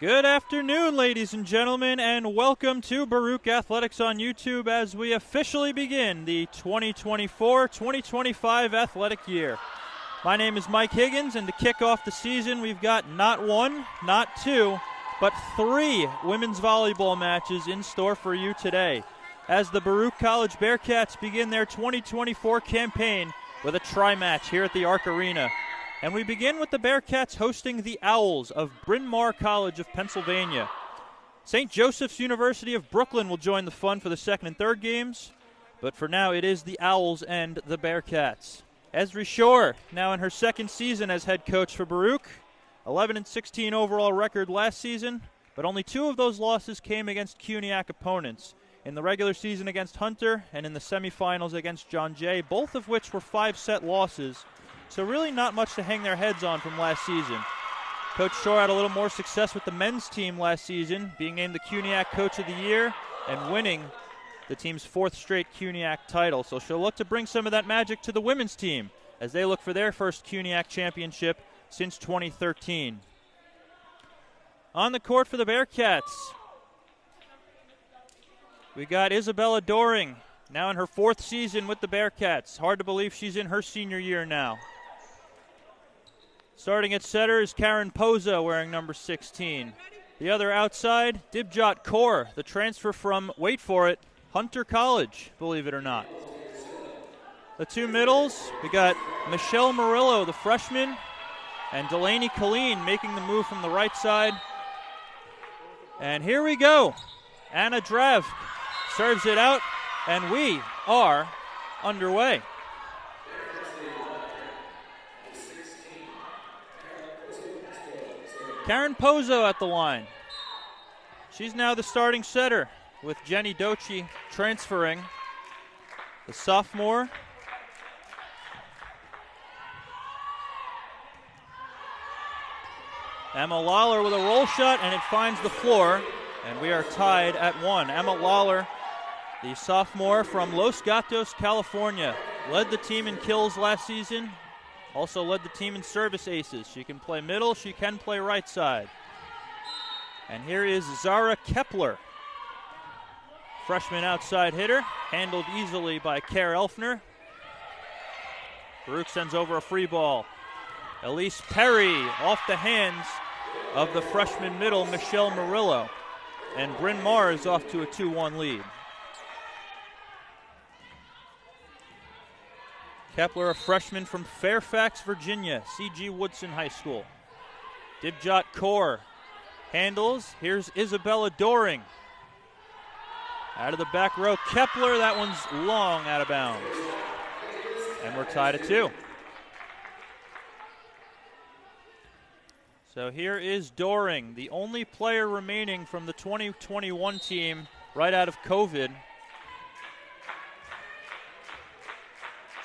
Good afternoon, ladies and gentlemen, and welcome to Baruch Athletics on YouTube as we officially begin the 2024-2025 athletic year. My name is Mike Higgins, and to kick off the season, we've got not one, not two, but three women's volleyball matches in store for you today as the Baruch College Bearcats begin their 2024 campaign with a tri-match here at the Arc Arena. And we begin with the Bearcats hosting the Owls of Bryn Mawr College of Pennsylvania. St. Joseph's University of Brooklyn will join the fun for the second and third games, but for now it is the Owls and the Bearcats. Esri Shore, now in her second season as head coach for Baruch, 11-16 overall record last season, but only two of those losses came against CUNYAC opponents, in the regular season against Hunter and in the semifinals against John Jay, both of which were 5-set losses. So really not much to hang their heads on from last season. Coach Shore had a little more success with the men's team last season, being named the CUNYAC Coach of the Year and winning the team's fourth straight CUNYAC title. So she'll look to bring some of that magic to the women's team as they look for their first CUNYAC championship since 2013. On the court for the Bearcats, we got Isabella Doring, now in her fourth season with the Bearcats. Hard to believe she's in her senior year now. Starting at setter is Karen Pozo, wearing number 16. The other outside, Dibjot Kaur, the transfer from, wait for it, Hunter College, believe it or not. The two middles, we got Michelle Murillo, the freshman, and Delaney Killeen making the move from the right side. And here we go. Anna Drav serves it out, and we are underway. Karen Pozo at the line. She's now the starting setter with Jenny Dochi transferring. The sophomore. Emma Lawler with a roll shot, and it finds the floor, and we are tied at one. Emma Lawler, the sophomore from Los Gatos, California, led the team in kills last season. Also led the team in service aces. She can play middle, she can play right side. And here is Zara Kepler, freshman outside hitter, handled easily by Kaur Elfner. Baruch sends over a free ball. Elise Perry off the hands of the freshman middle, Michelle Murillo. And Bryn Mawr is off to a 2-1 lead. Kepler, a freshman from Fairfax, Virginia, C.G. Woodson High School. Dibjot Kaur handles. Here's Isabella Doring. Out of the back row, Kepler. That one's long out of bounds. And we're tied at 2. So here is Doring, the only player remaining from the 2021 team right out of COVID.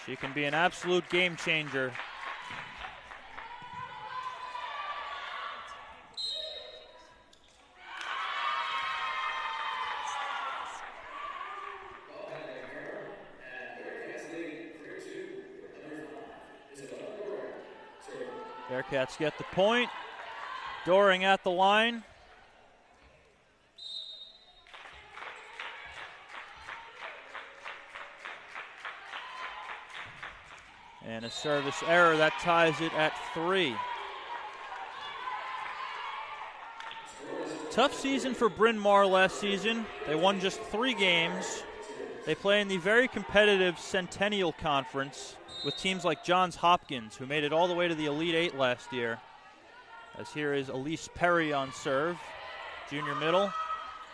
She can be an absolute game changer. Bearcats get the point. Doring at the line. And a service error that ties it at 3. Tough season for Bryn Mawr last season. They won just 3 games. They play in the very competitive Centennial Conference with teams like Johns Hopkins, who made it all the way to the Elite 8 last year. As here is Elise Perry on serve. Junior middle.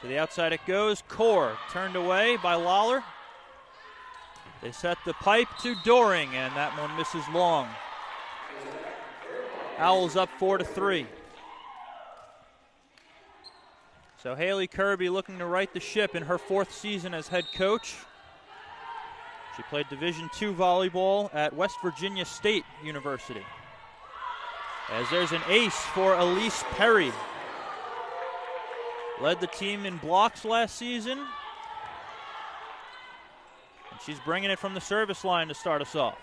To the outside it goes. Kaur turned away by Lawler. They set the pipe to Doring, and that one misses long. Owls up 4-3. So Haley Kirby looking to right the ship in her 4th season as head coach. She played Division II volleyball at West Virginia State University. As there's an ace for Elise Perry. Led the team in blocks last season. And she's bringing it from the service line to start us off.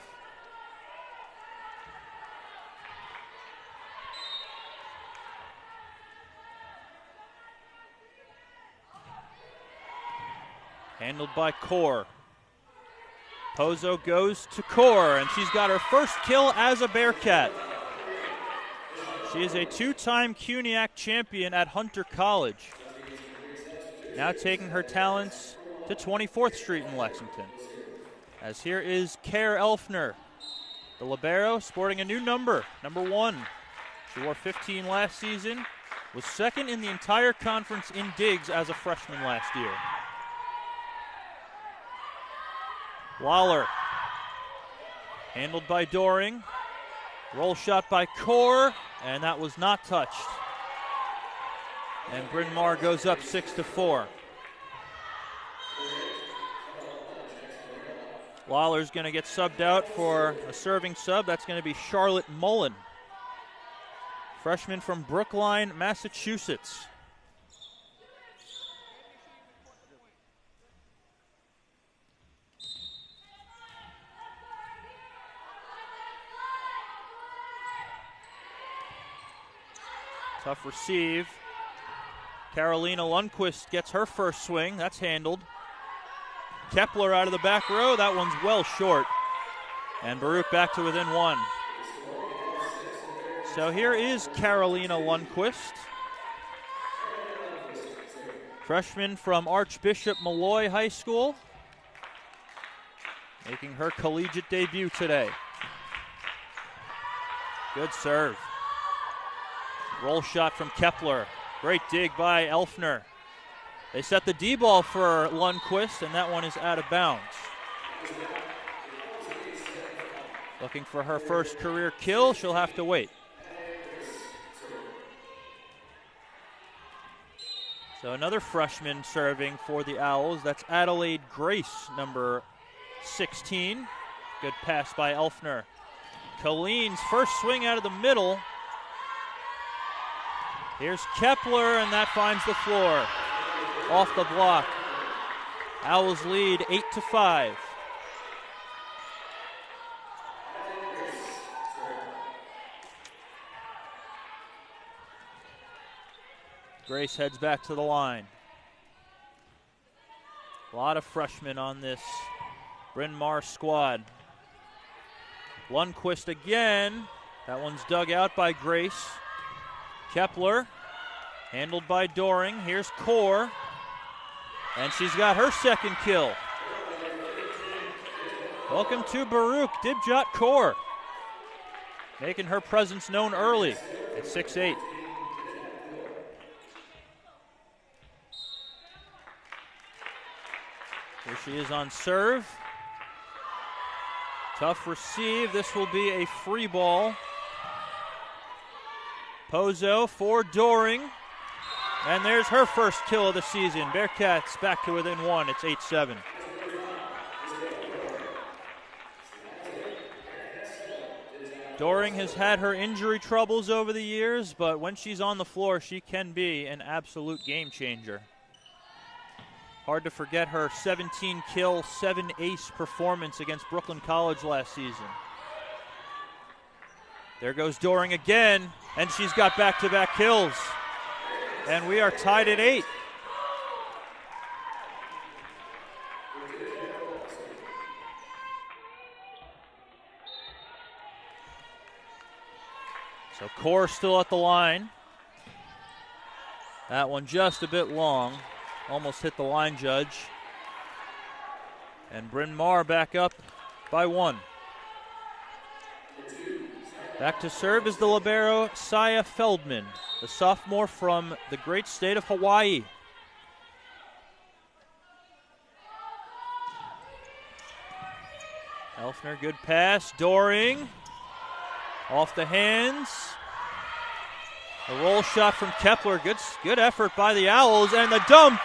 Handled by Kaur. Pozo goes to Kaur, and she's got her first kill as a Bearcat. She is a two-time CUNYAC champion at Hunter College. Now taking her talents to 24th Street in Lexington. As here is Kaur Elfner, the libero, sporting a new number, number 1. She wore 15 last season, was second in the entire conference in digs as a freshman last year. Lawler, handled by Doring. Roll shot by Kaur, and that was not touched. And Bryn Mawr goes up 6-4. Lawler's going to get subbed out for a serving sub. That's going to be Charlotte Mullen, freshman from Brookline, Massachusetts. Tough receive. Carolina Lundquist gets her first swing. That's handled. Kepler out of the back row. That one's well short. And Baruch back to within 1. So here is Carolina Lundquist, freshman from Archbishop Malloy High School, making her collegiate debut today. Good serve. Roll shot from Kepler. Great dig by Elfner. They set the D-ball for Lundquist, and that one is out of bounds. Looking for her first career kill. She'll have to wait. So another freshman serving for the Owls. That's Adelaide Grace, number 16. Good pass by Elfner. Killeen's first swing out of the middle. Here's Kepler, and that finds the floor. Off the block. Owls lead 8-5. Grace heads back to the line. A lot of freshmen on this Bryn Mawr squad. Lundquist again. That one's dug out by Grace. Kepler, handled by Doring. Here's Kaur, and she's got her second kill. Welcome to Baruch, Dibjot Kaur, making her presence known early at 6'8". Here she is on serve. Tough receive. This will be a free ball. Pozo for Doring. And there's her first kill of the season. Bearcats back to within 1. It's 8-7. Doring has had her injury troubles over the years, but when she's on the floor, she can be an absolute game changer. Hard to forget her 17-kill, 7-ace performance against Brooklyn College last season. There goes Doring again, and she's got back-to-back kills. And we are tied at 8. So Kaur still at the line. That one just a bit long. Almost hit the line judge. And Bryn Mawr back up by 1. Back to serve is the libero, Saya Feldman, the sophomore from the great state of Hawaii. Elfner, good pass. Doring, off the hands. A roll shot from Kepler. Good effort by the Owls, and the dump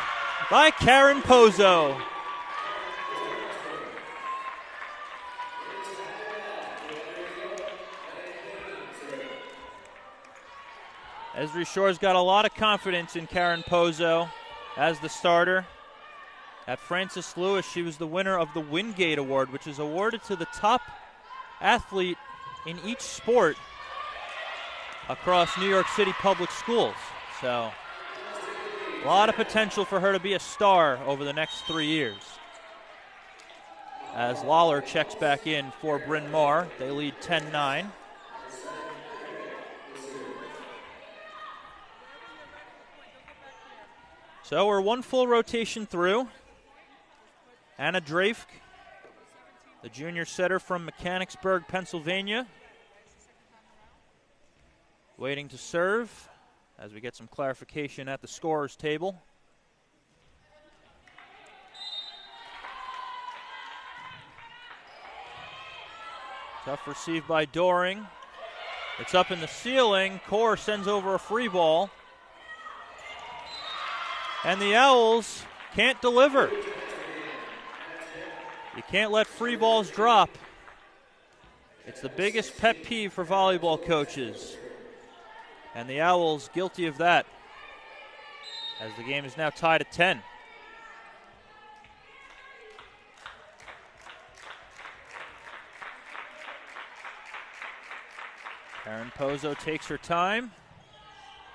by Karen Pozo. Esri Shore's got a lot of confidence in Karen Pozo as the starter. At Francis Lewis, she was the winner of the Wingate Award, which is awarded to the top athlete in each sport across New York City public schools. So A lot of potential for her to be a star over the next 3 years. As Lawler checks back in for Bryn Mawr, they lead 10-9. So we're one full rotation through. Anna Drafk, the junior setter from Mechanicsburg, Pennsylvania, waiting to serve as we get some clarification at the scorer's table. Tough receive by Doring. It's up in the ceiling. Kaur sends over a free ball. And the Owls can't deliver. You can't let free balls drop. It's the biggest pet peeve for volleyball coaches. And the Owls guilty of that, as the game is now tied at 10. Karen Pozo takes her time,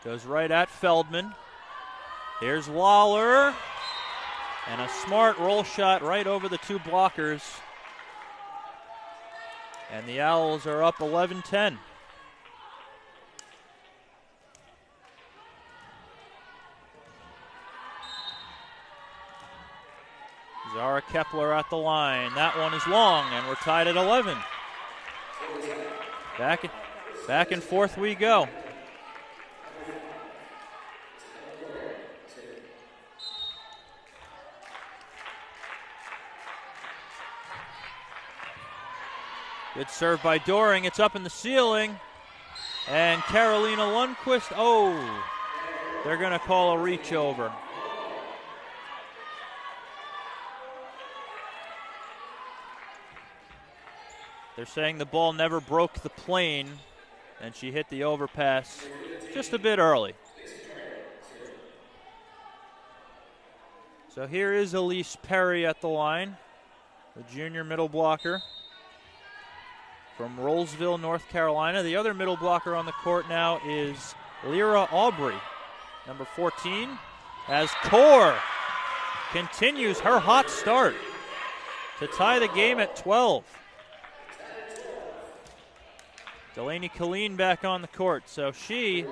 goes right at Feldman. Here's Lawler, and a smart roll shot right over the two blockers. And the Owls are up 11-10. Zara Kepler at the line. That one is long, and we're tied at 11. Back and forth we go. Good serve by Doring. It's up in the ceiling. And Carolina Lundquist, they're going to call a reach over. They're saying the ball never broke the plane, and she hit the overpass just a bit early. So here is Elise Perry at the line, the junior middle blocker from Rollsville, North Carolina. The other middle blocker on the court now is Lyra Aubrey, number 14, as Kaur continues her hot start to tie the game at 12. Delaney Killeen back on the court. So she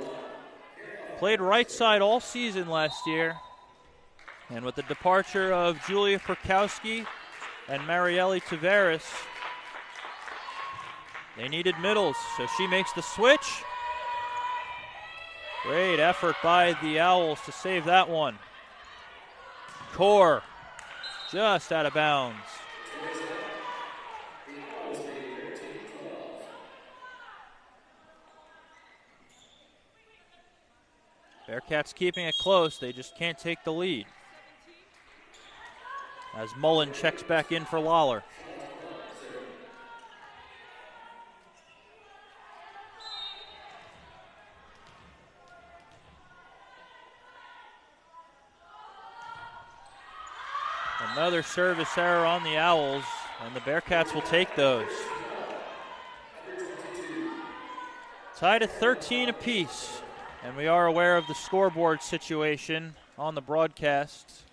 played right side all season last year. And with the departure of Julia Perkowski and Marielle Tavares, they needed middles. So she makes the switch. Great effort by the Owls to save that one. Kaur just out of bounds. Bearcats keeping it close. They just can't take the lead. As Mullen checks back in for Lawler. Another service error on the Owls, and the Bearcats will take those. Tied at 13 apiece. And we are aware of the scoreboard situation on the broadcast.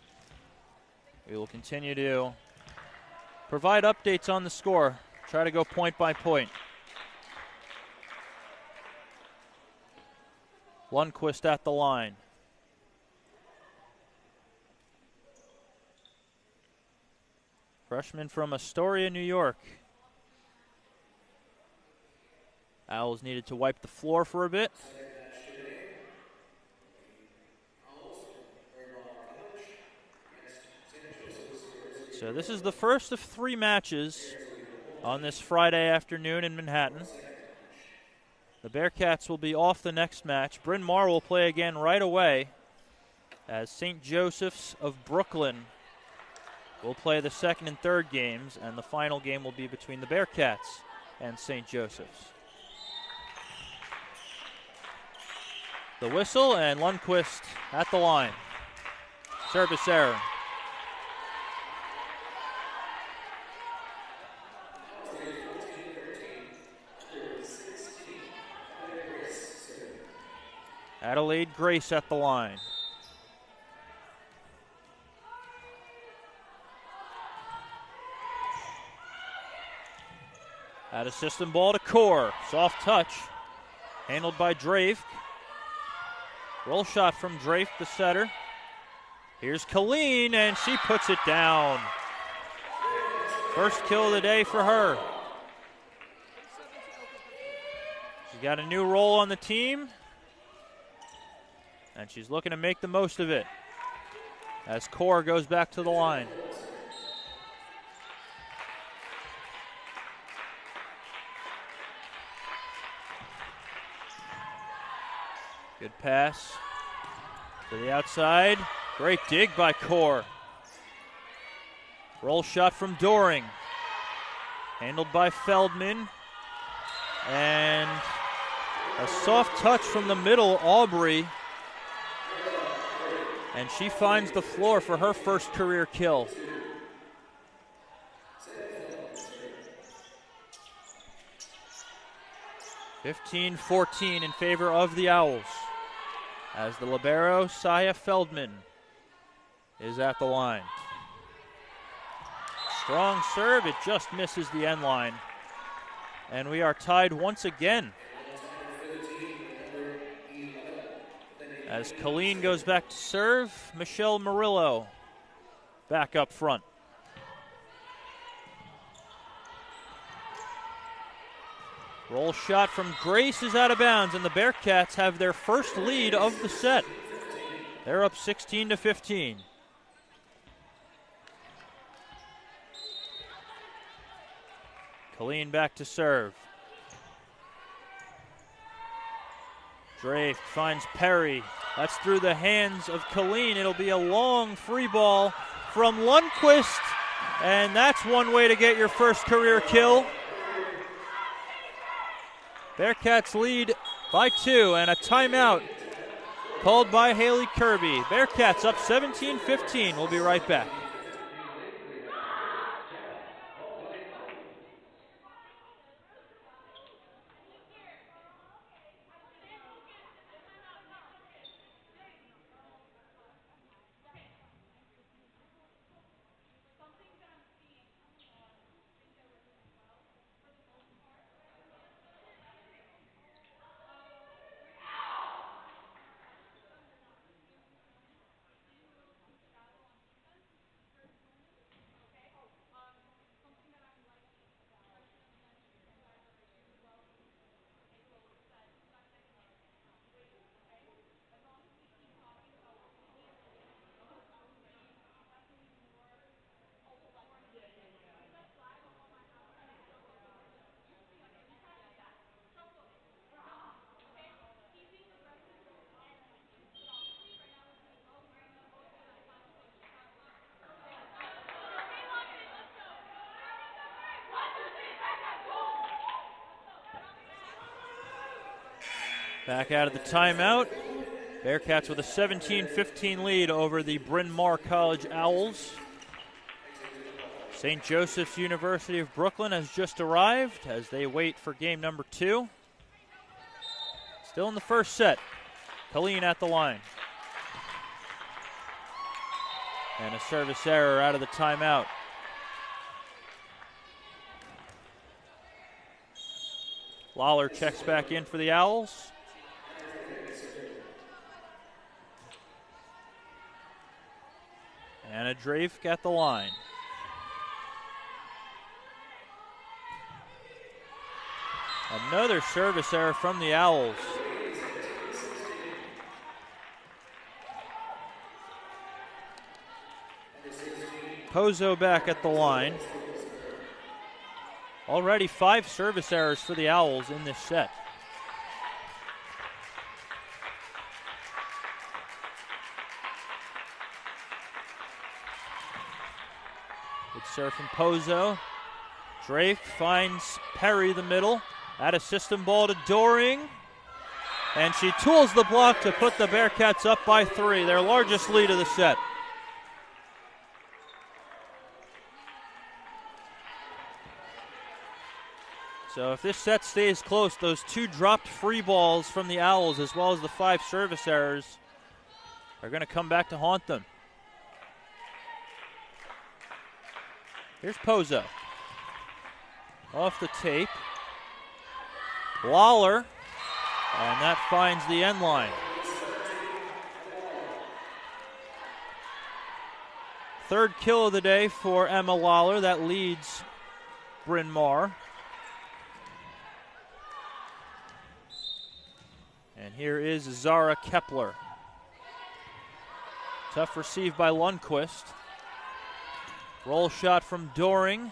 We will continue to provide updates on the score, try to go point by point. Lundquist at the line. Freshman from Astoria, New York. Owls needed to wipe the floor for a bit. So this is the first of 3 matches on this Friday afternoon in Manhattan. The Bearcats will be off the next match. Bryn Mawr will play again right away, as St. Joseph's of Brooklyn will play the second and third games, and the final game will be between the Bearcats and St. Joseph's. The whistle, and Lundquist at the line. Service error. Adelaide Grace at the line. Out of system ball to Kaur. Soft touch. Handled by Drake. Roll shot from Drake, the setter. Here's Killeen, and she puts it down. First kill of the day for her. She's got a new role on the team, and she's looking to make the most of it as Kaur goes back to the line. Good pass to the outside. Great dig by Kaur. Roll shot from Doring. Handled by Feldman. And a soft touch from the middle, Aubrey. And she finds the floor for her first career kill. (15-14) in favor of the Owls, as the libero, Saya Feldman, is at the line. Strong serve, it just misses the end line. And we are tied once again, as Killeen goes back to serve. Michelle Murillo back up front. Roll shot from Grace is out of bounds, and the Bearcats have their first lead of the set. They're up 16-15. Killeen back to serve. Drake finds Perry. That's through the hands of Killeen. It'll be a long free ball from Lundquist, and that's one way to get your first career kill. Bearcats lead by 2, and a timeout called by Haley Kirby. Bearcats up 17-15. We'll be right back. Back out of the timeout. Bearcats with a 17-15 lead over the Bryn Mawr College Owls. St. Joseph's University of Brooklyn has just arrived as they wait for game number 2. Still in the first set. Killeen at the line. And a service error out of the timeout. Lawler checks back in for the Owls. Anna Drake at the line. Another service error from the Owls. Pozo back at the line. Already 5 service errors for the Owls in this set. Good serve from Pozo. Drake finds Perry the middle. Out of system ball to Doring. And she tools the block to put the Bearcats up by 3, their largest lead of the set. So if this set stays close, those 2 dropped free balls from the Owls as well as the 5 service errors are going to come back to haunt them. Here's Pozo. off the tape. Lawler, and that finds the end line. Third kill of the day for Emma Lawler. That leads Bryn Mawr. And here is Zara Kepler. Tough receive by Lundquist. Roll shot from Doring.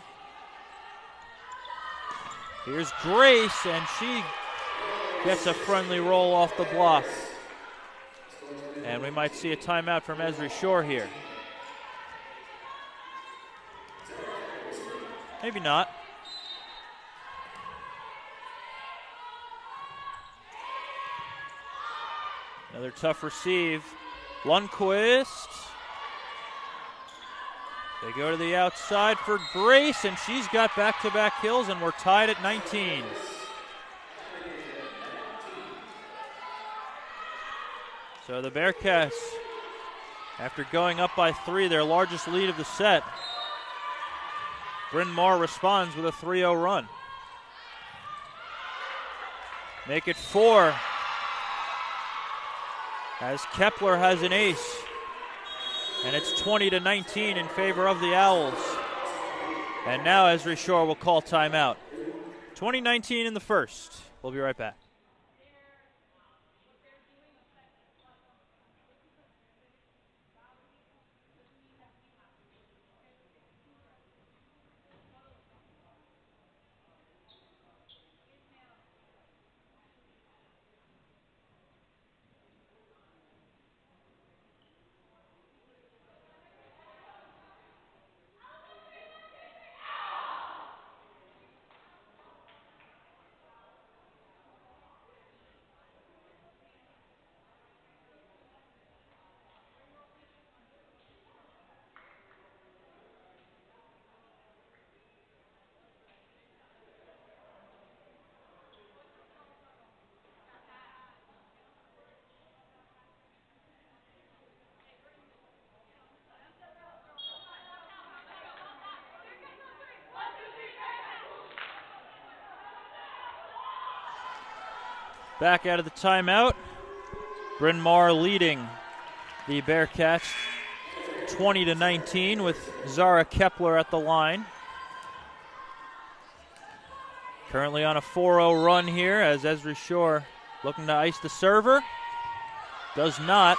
Here's Grace, and she gets a friendly roll off the block. And we might see a timeout from Esri Shore here. Maybe not. Another tough receive. Lundquist. They go to the outside for Grace, and she's got back-to-back kills, and we're tied at 19. So the Bearcats, after going up by 3, their largest lead of the set, Bryn Mawr responds with a 3-0 run. Make it 4. As Kepler has an ace. And it's 20-19 in favor of the Owls. And now Esri Shore will call timeout. 20-19 in the first. We'll be right back. Back out of the timeout. Bryn Mawr leading the Bearcats 20-19 with Zara Kepler at the line. Currently on a 4-0 run here as Esri Shore looking to ice the server. Does not.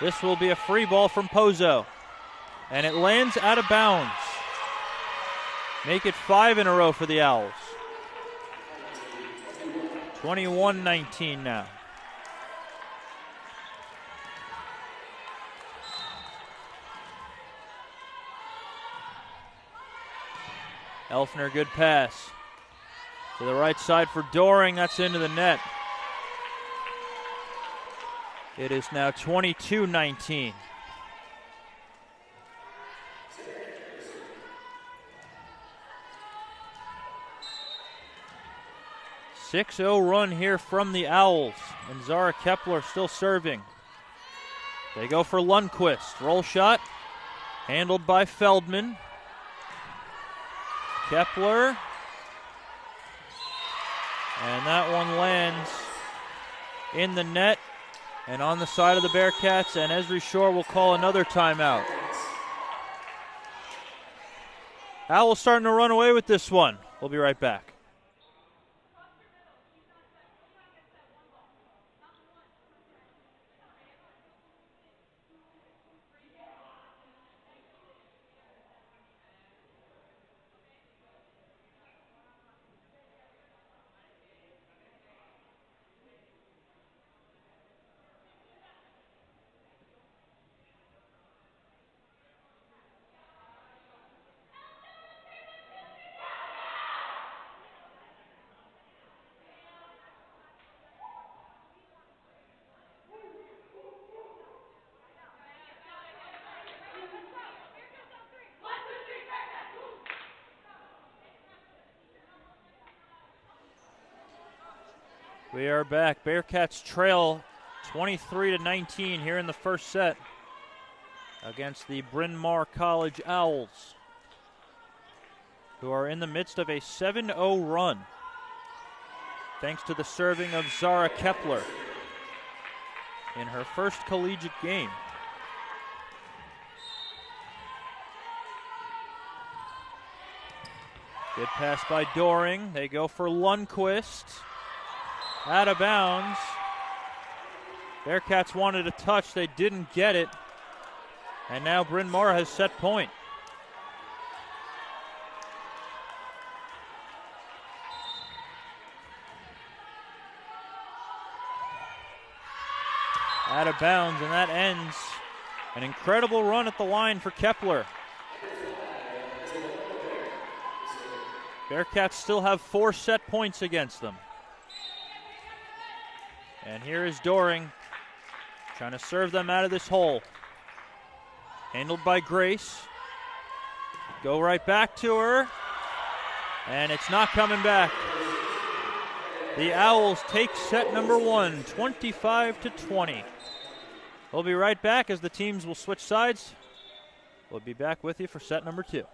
This will be a free ball from Pozo. And it lands out of bounds. Make it 5 in a row for the Owls. 21-19 now. Elfner, good pass. To the right side for Doring, that's into the net. It is now 22-19. .6-0 run here from the Owls, and Zara Kepler still serving. They go for Lundquist. Roll shot, handled by Feldman. Kepler, and that one lands in the net and on the side of the Bearcats, and Esri Shore will call another timeout. Owls starting to run away with this one. We'll be right back. We are back. Bearcats trail 23-19 here in the first set against the Bryn Mawr College Owls, who are in the midst of a 7-0 run, thanks to the serving of Zara Kepler in her first collegiate game. Good pass by Doring. They go for Lundquist. Out of bounds. Bearcats wanted a touch. They didn't get it. And now Bryn Mawr has set point. Out of bounds, and that ends an incredible run at the line for Kepler. Bearcats still have 4 set points against them. And here is Doring trying to serve them out of this hole. Handled by Grace. Go right back to her. And it's not coming back. The Owls take set number 1, 25-20. We'll be right back as the teams will switch sides. We'll be back with you for set number 2.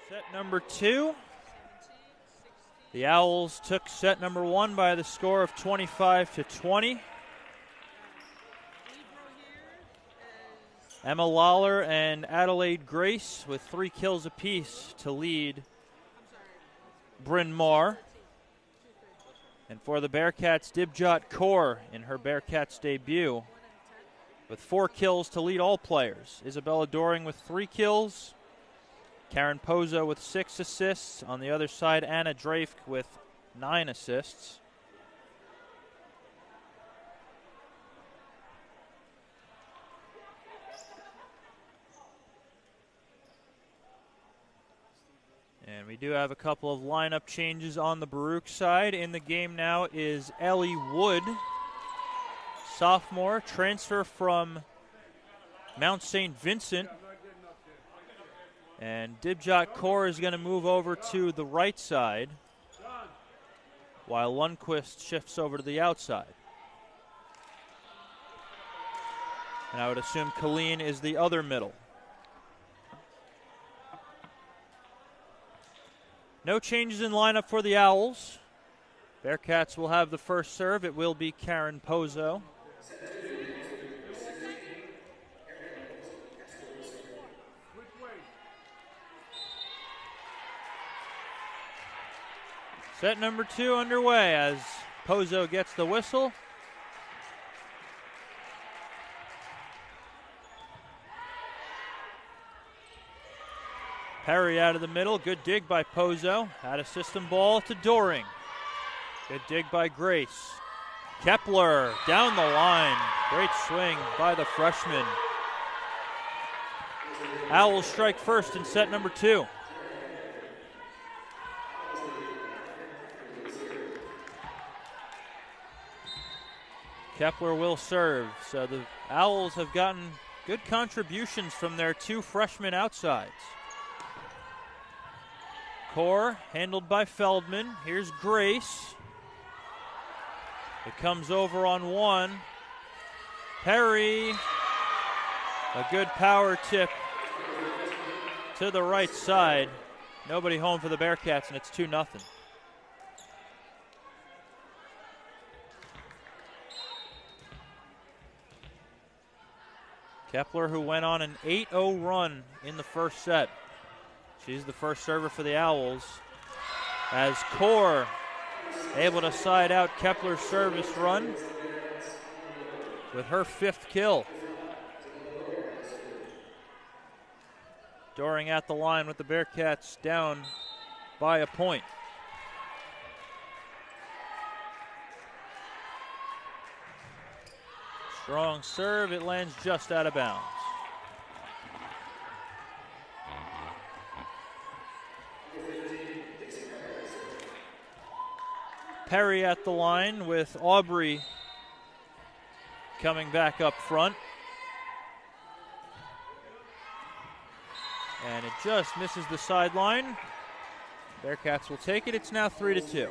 Set number 2. The Owls took set number 1 by the score of 25-20. Emma Lawler and Adelaide Grace with 3 kills apiece to lead Bryn Mawr. And for the Bearcats, Dibjot Kaur in her Bearcats debut with 4 kills to lead all players. Isabella Doring with 3 kills. Karen Pozo with 6 assists. On the other side, Anna Drake with 9 assists. And we do have a couple of lineup changes on the Baruch side. In the game now is Ellie Wood sophomore, transfer from Mount St. Vincent. And Dibjot Kaur is going to move over to the right side, while Lundquist shifts over to the outside. And I would assume Killeen is the other middle. No changes in lineup for the Owls. Bearcats will have the first serve. It will be Karen Pozo. Set number 2 underway as Pozo gets the whistle. Perry out of the middle. Good dig by Pozo. Out of system ball to Doring. Good dig by Grace. Kepler down the line. Great swing by the freshman. Owls strike first in set number 2. Kepler will serve. So the Owls have gotten good contributions from their 2 freshman outsides. Kaur handled by Feldman. Here's Grace. It comes over on 1. Perry. A good power tip to the right side. Nobody home for the Bearcats, and it's 2-0. Kepler, who went on an 8-0 run in the first set. She's the first server for the Owls. As Kaur able to side out Kepler's service run with her 5th kill. Doring at the line with the Bearcats down by a point. Strong serve, it lands just out of bounds. Perry at the line with Aubrey coming back up front. And it just misses the sideline. Bearcats will take it. It's now 3-2.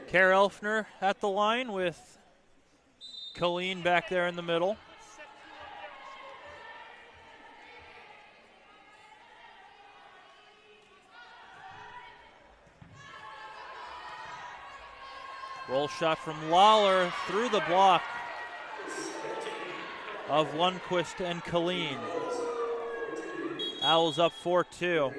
Kara Elfner at the line with Killeen back there in the middle. Roll shot from Lawler through the block of Lundquist and Killeen. Owls up 4-2.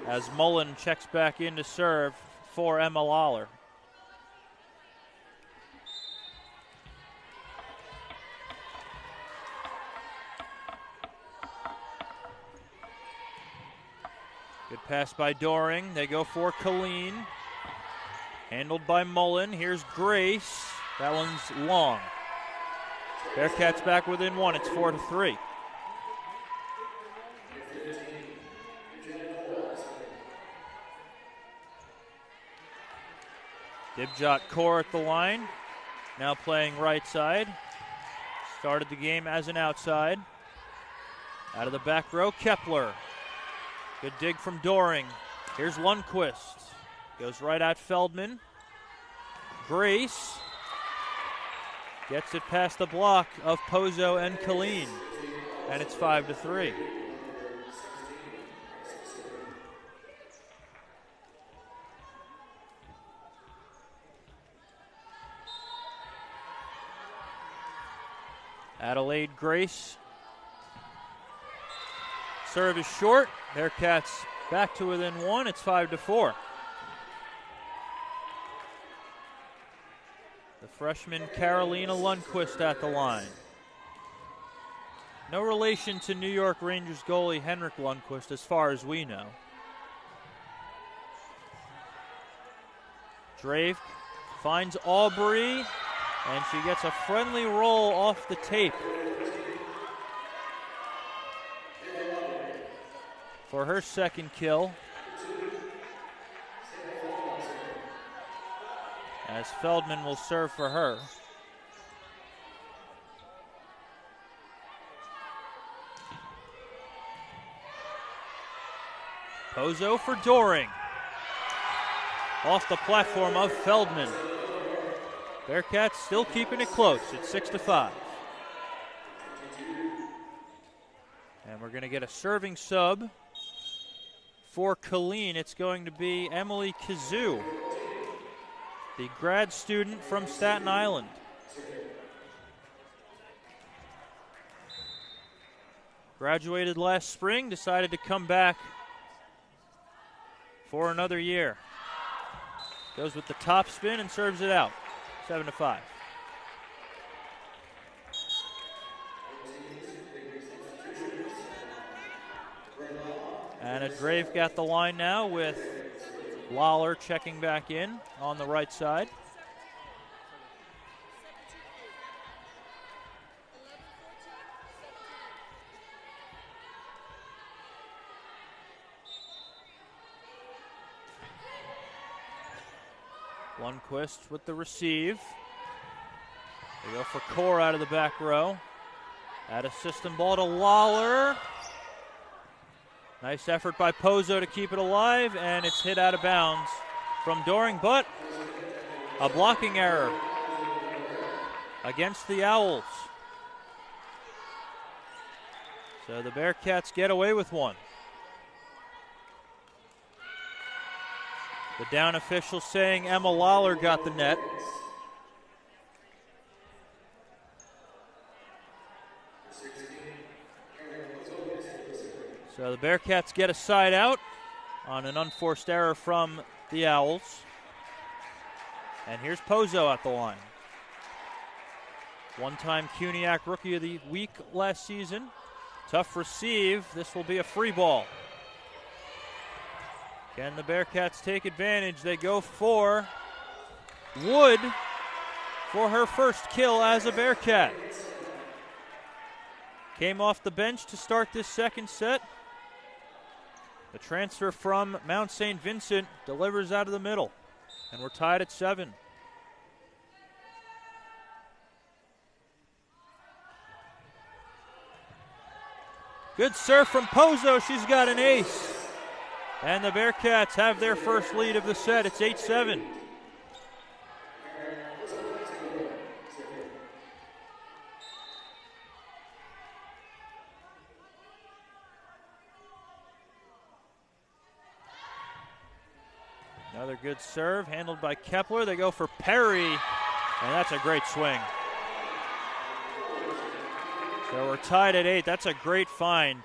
As Mullen checks back in to serve for Emma Lawler. Good pass by Doring. They go for Killeen. Handled by Mullen. Here's Grace. That one's long. Bearcats back within 1. It's 4-3. Dibjot Kaur at the line. Now playing right side. Started the game as an outside. Out of the back row, Kepler. Good dig from Doring. Here's Lundquist. Goes right at Feldman. Grace gets it past the block of Pozo and Killeen. And it's 5-3. Adelaide Grace. Serve is short. Bearcats back to within 1. It's 5-4. The freshman Carolina Lundquist at the line. No relation to New York Rangers goalie Henrik Lundqvist as far as we know. Drake finds Aubrey, and she gets a friendly roll off the tape for her second kill. as Feldman will serve for her. Pozo for Doring. Off the platform of Feldman. Bearcats still keeping it close. It's 6-5. And we're going to get a serving sub for Killeen. It's going to be Emily Kazoo, the grad student from Staten Island. Graduated last spring, decided to come back for another year. Goes with the top spin and serves it out. 7-5. And Drave got the line now with Lawler checking back in on the right side. Lundqvist with the receive. They go for Kaur out of the back row. Add a system ball to Lawler. Nice effort by Pozo to keep it alive, and it's hit out of bounds from Doring, but a blocking error against the Owls. So the Bearcats get away with one. The down official saying Emma Lawler got the net. So the Bearcats get a side out on an unforced error from the Owls. And here's Pozo at the line. One-time CUNYAC Rookie of the Week last season. Tough receive. This will be a free ball. Can the Bearcats take advantage? They go for Wood for her first kill as a Bearcat. Came off the bench to start this second set. The transfer from Mount St. Vincent delivers out of the middle, and we're tied at 7. Good serve from Pozo. She's got an ace. And the Bearcats have their first lead of the set. It's 8-7. Another good serve handled by Kepler. They go for Perry, and that's a great swing. So we're tied at 8. That's a great find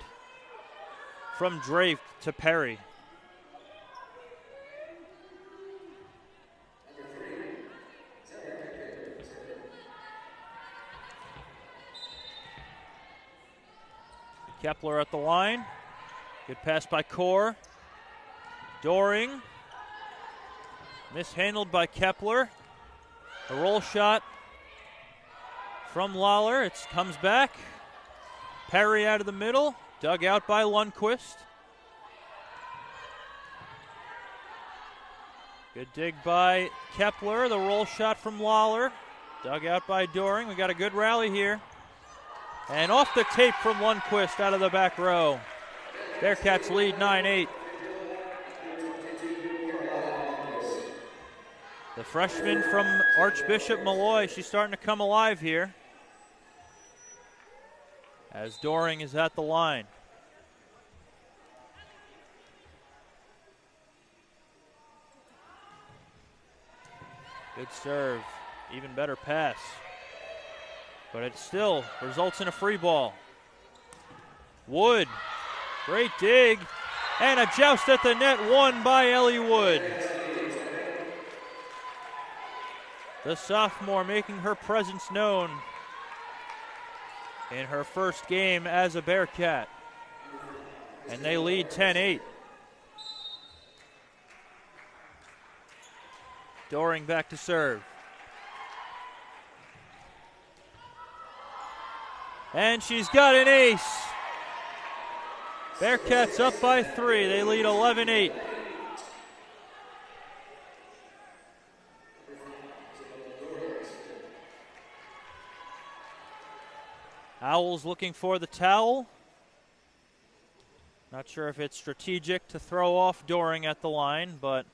from Drake to Perry. Kepler at the line. Good pass by Kaur. Doring. Mishandled by Kepler. A roll shot from Lawler. It comes back. Perry out of the middle. Dug out by Lundqvist. Good dig by Kepler. The roll shot from Lawler. Dug out by Doring. We got a good rally here. And off the tape from Lundqvist out of the back row. Bearcats lead 9-8. The freshman from Archbishop Malloy, she's starting to come alive here. As Doring is at the line. Good serve, even better pass. But it still results in a free ball. Wood, great dig, and a joust at the net won by Ellie Wood. The sophomore making her presence known in her first game as a Bearcat. And they lead 10-8. Doring back to serve. And she's got an ace. Bearcats up by 3. They lead 11-8. Owls looking for the towel. Not sure if it's strategic to throw off Doring at the line, but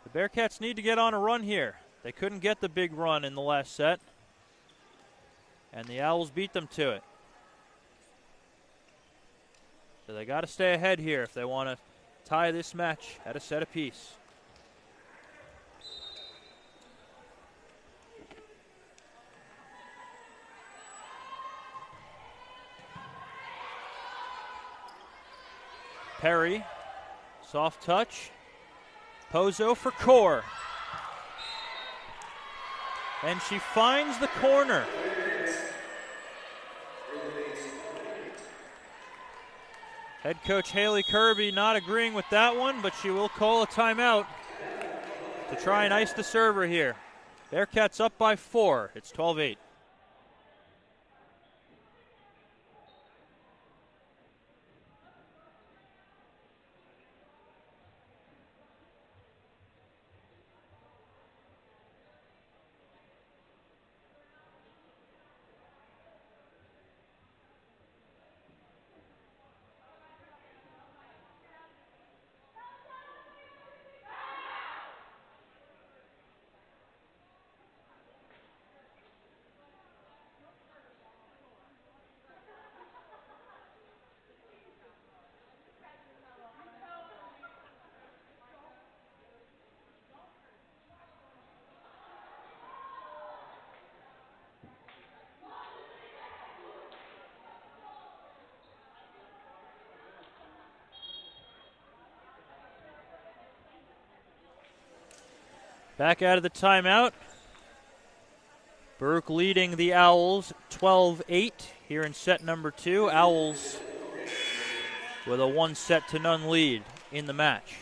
the Bearcats need to get on a run here. They couldn't get the big run in the last set, and the Owls beat them to it. So they got to stay ahead here if they want to tie this match at a set apiece. Perry, soft touch. Pozo for Kaur. And she finds the corner. Head coach Haley Kirby not agreeing with that one, but she will call a timeout to try and ice the server here. Bearcats up by 4. It's 12-8. Back out of the timeout. Baruch leading the Owls 12-8 here in set number 2. Owls with a 1-0 lead in the match.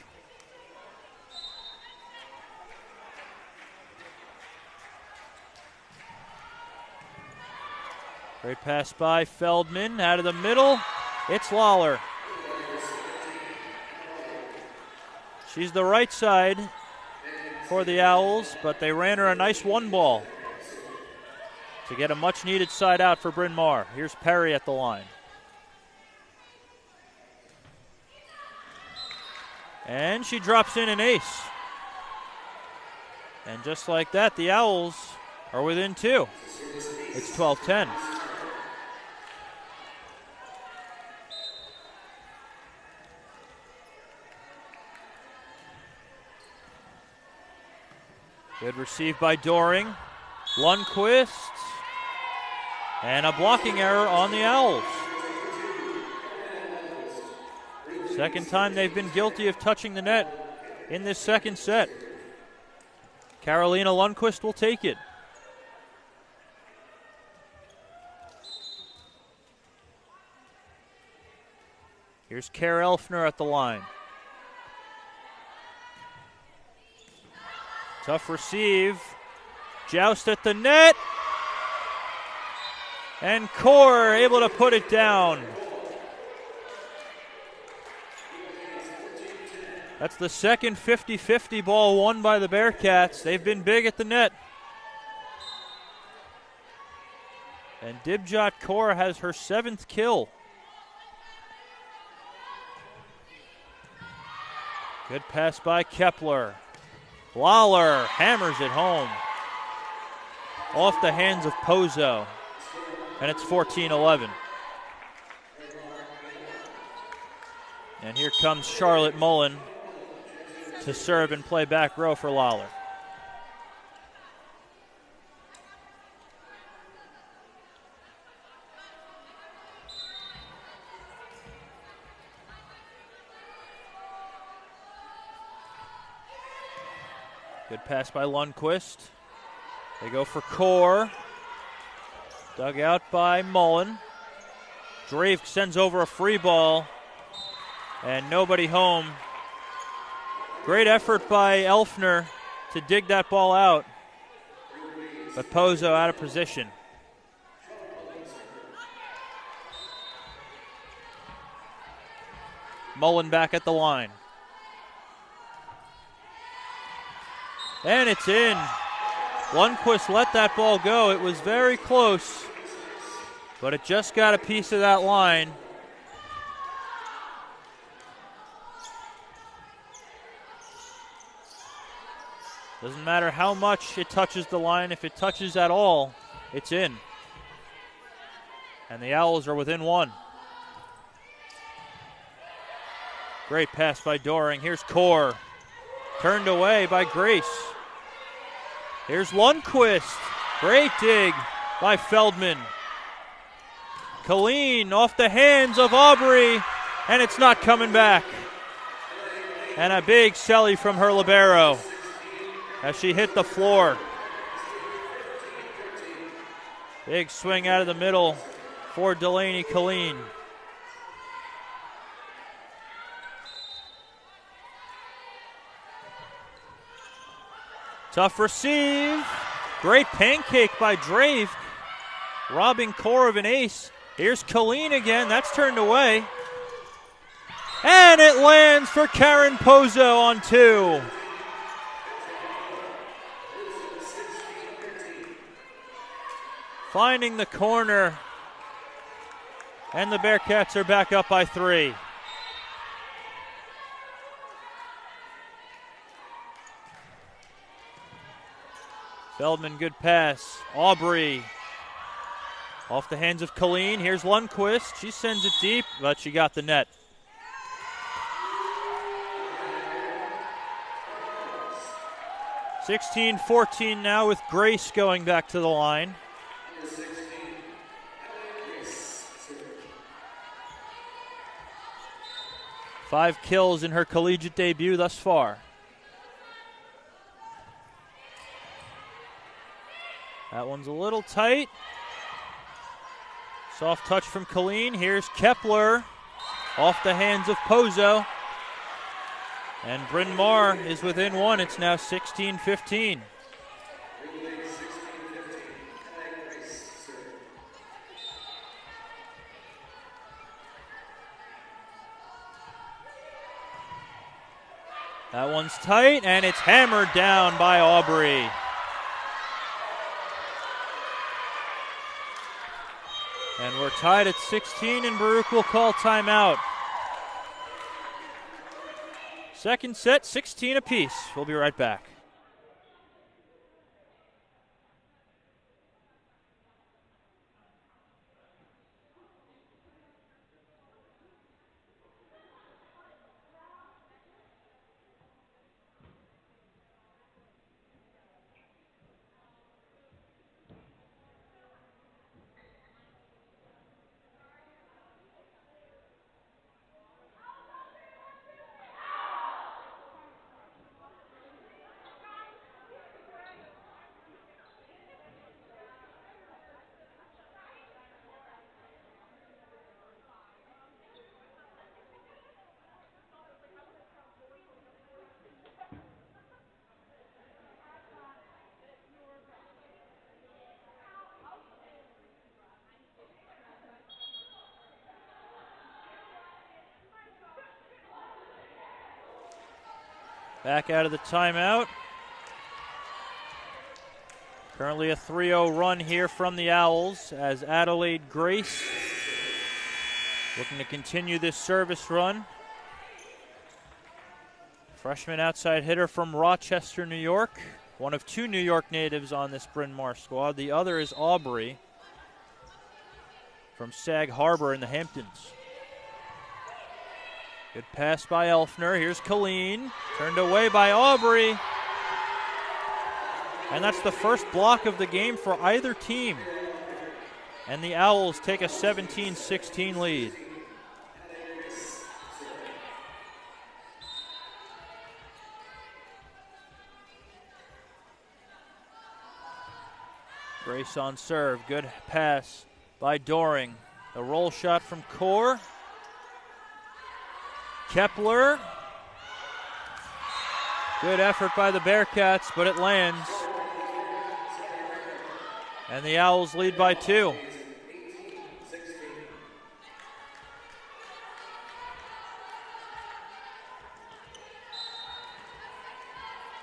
Great pass by Feldman out of the middle. It's Lawler. She's the right side for the Owls, but they ran her a nice one ball to get a much-needed side out for Bryn Mawr. Here's Perry at the line. And she drops in an ace. And just like that, the Owls are within 2. It's 12-10. Good receive by Doring. Lundquist. And a blocking error on the Owls. Second time they've been guilty of touching the net in this second set. Carolina Lundquist will take it. Here's Kaur Elfner at the line. Tough receive. Joust at the net. And Kaur able to put it down. That's the second 50-50 ball won by the Bearcats. They've been big at the net. And Dibjot Kaur has her 7th kill. Good pass by Kepler. Lawler hammers it home. Off the hands of Pozo. And it's 14-11. And here comes Charlotte Mullen to serve and play back row for Lawler. Good pass by Lundquist. They go for Kaur. Dug out by Mullen. Drake sends over a free ball. And nobody home. Great effort by Elfner to dig that ball out. But Pozo out of position. Mullen back at the line. And it's in. Lundquist let that ball go. It was very close. but it just got a piece of that line. Doesn't matter how much it touches the line. If it touches at all, it's in. And the Owls are within one. Great pass by Doring. Here's Kaur. Turned away by Grace. Here's Lundqvist. Great dig by Feldman. Killeen off the hands of Aubrey, and it's not coming back. And a big celly from her libero as she hit the floor. Big swing out of the middle for Delaney Killeen. Tough receive. Great pancake by Drave, robbing Kaur of an ace. Here's Killeen again. That's turned away. And it lands for Karen Pozo on two. Finding the corner. And the Bearcats are back up by 3. Feldman, good pass. Aubrey off the hands of Killeen. Here's Lundqvist. She sends it deep, but she got the net. (16-14) now with Grace going back to the line. Five kills in her collegiate debut thus far. That one's a little tight. Soft touch from Killeen. Here's Kepler off the hands of Pozo. And Bryn Mawr is within one. It's now 16-15. That one's tight, and it's hammered down by Aubrey. And we're tied at 16, and Baruch will call timeout. Second set, 16 apiece. We'll be right back. Back out of the timeout. Currently a 3-0 run here from the Owls as Adelaide Grace looking to continue this service run. Freshman outside hitter from Rochester, New York. One of 2 New York natives on this Bryn Mawr squad. The other is Aubrey from Sag Harbor in the Hamptons. Good pass by Elfner. Here's Killeen. Turned away by Aubrey. And that's the first block of the game for either team. And the Owls take a 17-16 lead. Grace on serve. Good pass by Doring. The roll shot from Kaur. Kepler. Good effort by the Bearcats, but it lands. And the Owls lead by 2.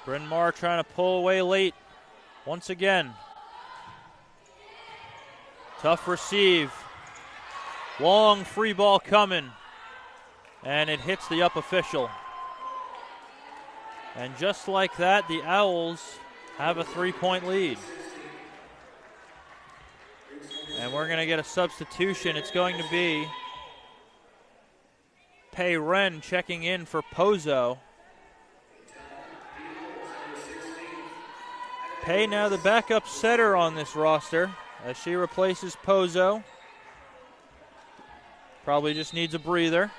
Bryn Mawr trying to pull away late once again. Tough receive. Long free ball coming, and it hits the up official. And just like that, the Owls have a 3-point lead. And we're going to get a substitution. It's going to be Pei Ren checking in for Pozo. Pei now the backup setter on this roster as she replaces Pozo. Probably just needs a breather.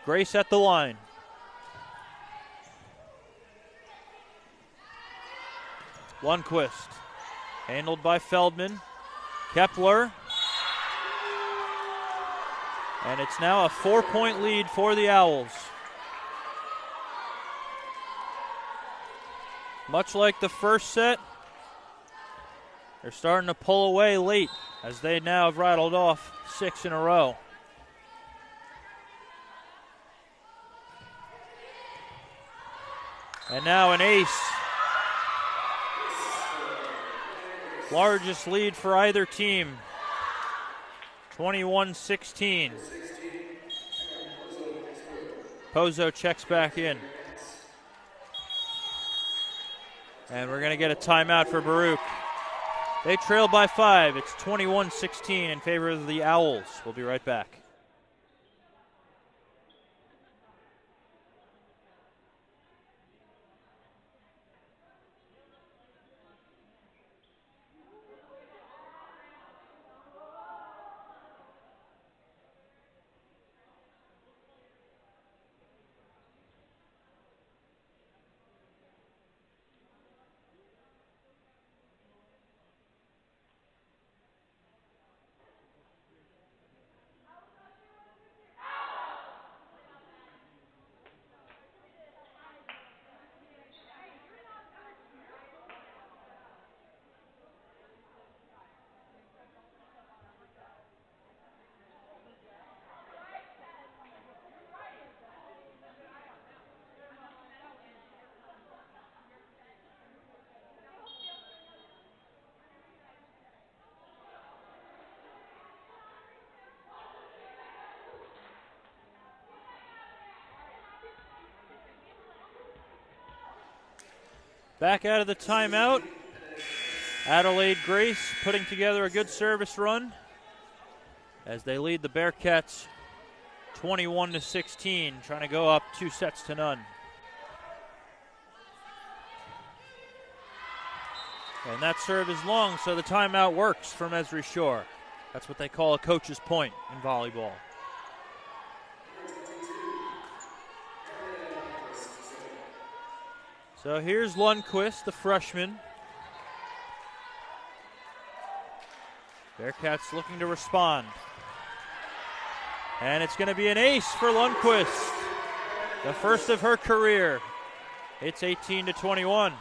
Grace at the line. Lundquist, handled by Feldman. Kepler. And it's now a 4-point lead for the Owls. Much like the first set, they're starting to pull away late as they now have rattled off 6 in a row. And now an ace. Largest lead for either team, 21-16. Pozo checks back in. And we're going to get a timeout for Baruch. They trail by 5. It's 21-16 in favor of the Owls. We'll be right back. Back out of the timeout. Adelaide Grace putting together a good service run as they lead the Bearcats 21-16, trying to go up 2-0. And that serve is long, so the timeout works from Esri Shore. That's what they call a coach's point in volleyball. So here's Lundquist, the freshman. Bearcats looking to respond. And it's going to be an ace for Lundquist. The first of her career. It's 18-21.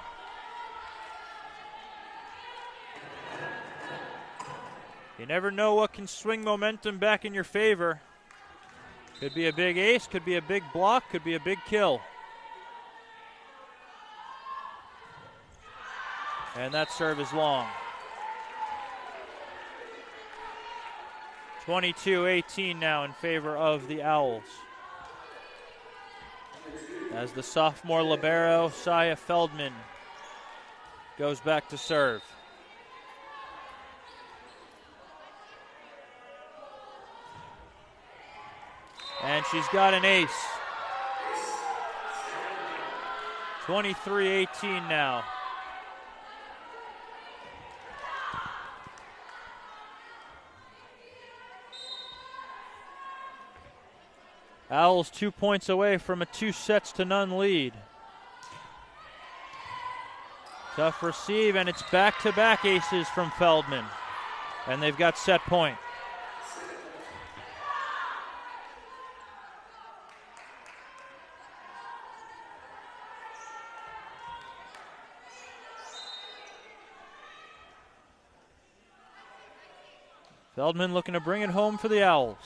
You never know what can swing momentum back in your favor. Could be a big ace, could be a big block, could be a big kill. And that serve is long. 22-18 now in favor of the Owls. As the sophomore libero, Saya Feldman, goes back to serve. And she's got an ace. 23-18 now. Owls 2 points away from a 2-0 lead. Tough receive, and it's back-to-back aces from Feldman. And they've got set point. Feldman looking to bring it home for the Owls.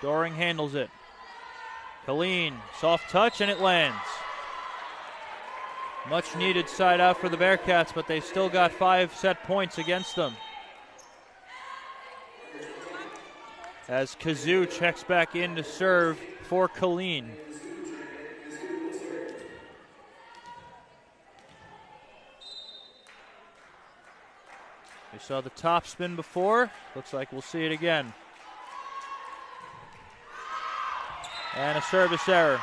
Doring handles it. Killeen, soft touch, and it lands. Much needed side out for the Bearcats, but they've still got 5 set points against them. as Kazoo checks back in to serve for Killeen. We saw the top spin before. Looks like we'll see it again. And a service error.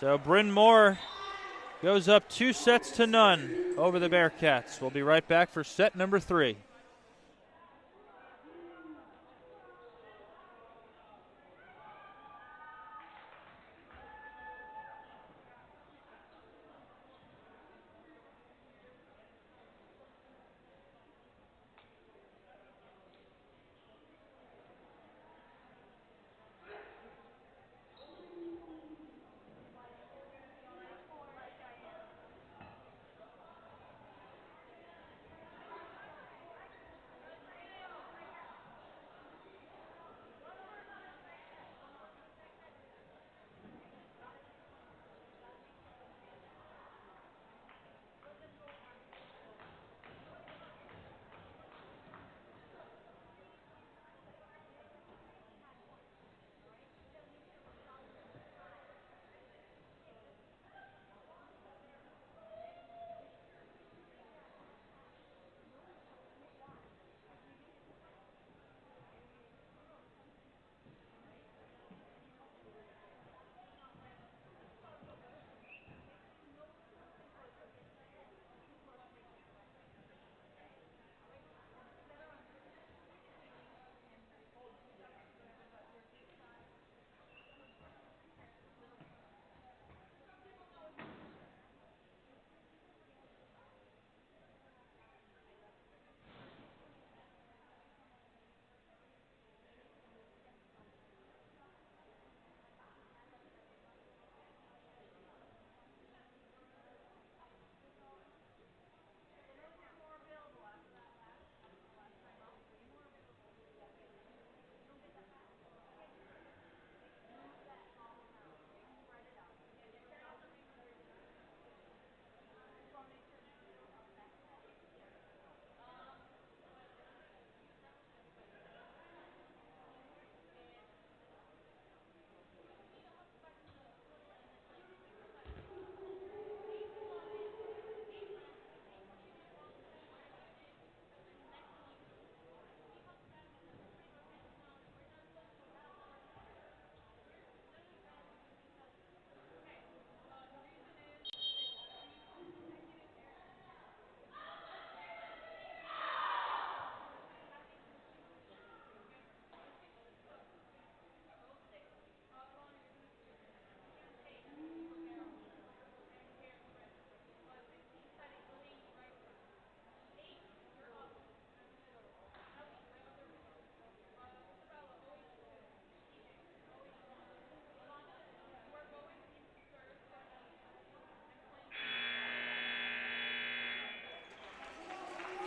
So Bryn Mawr goes up 2-0 over the Bearcats. We'll be right back for set number 3.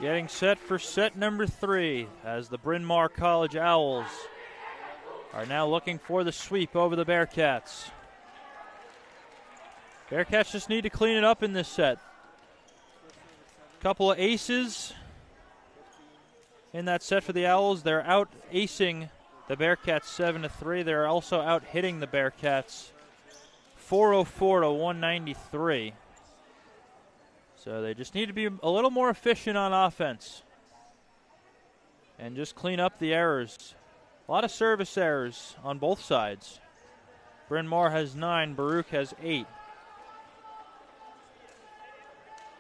Getting set for set number 3 as the Bryn Mawr College Owls are now looking for the sweep over the Bearcats. Bearcats just need to clean it up in this set. Couple of aces in that set for the Owls. They're out acing the Bearcats 7-3. They're also out hitting the Bearcats 404 to 193. So they just need to be a little more efficient on offense and just clean up the errors. A lot of service errors on both sides. Bryn Mawr has 9, Baruch has 8.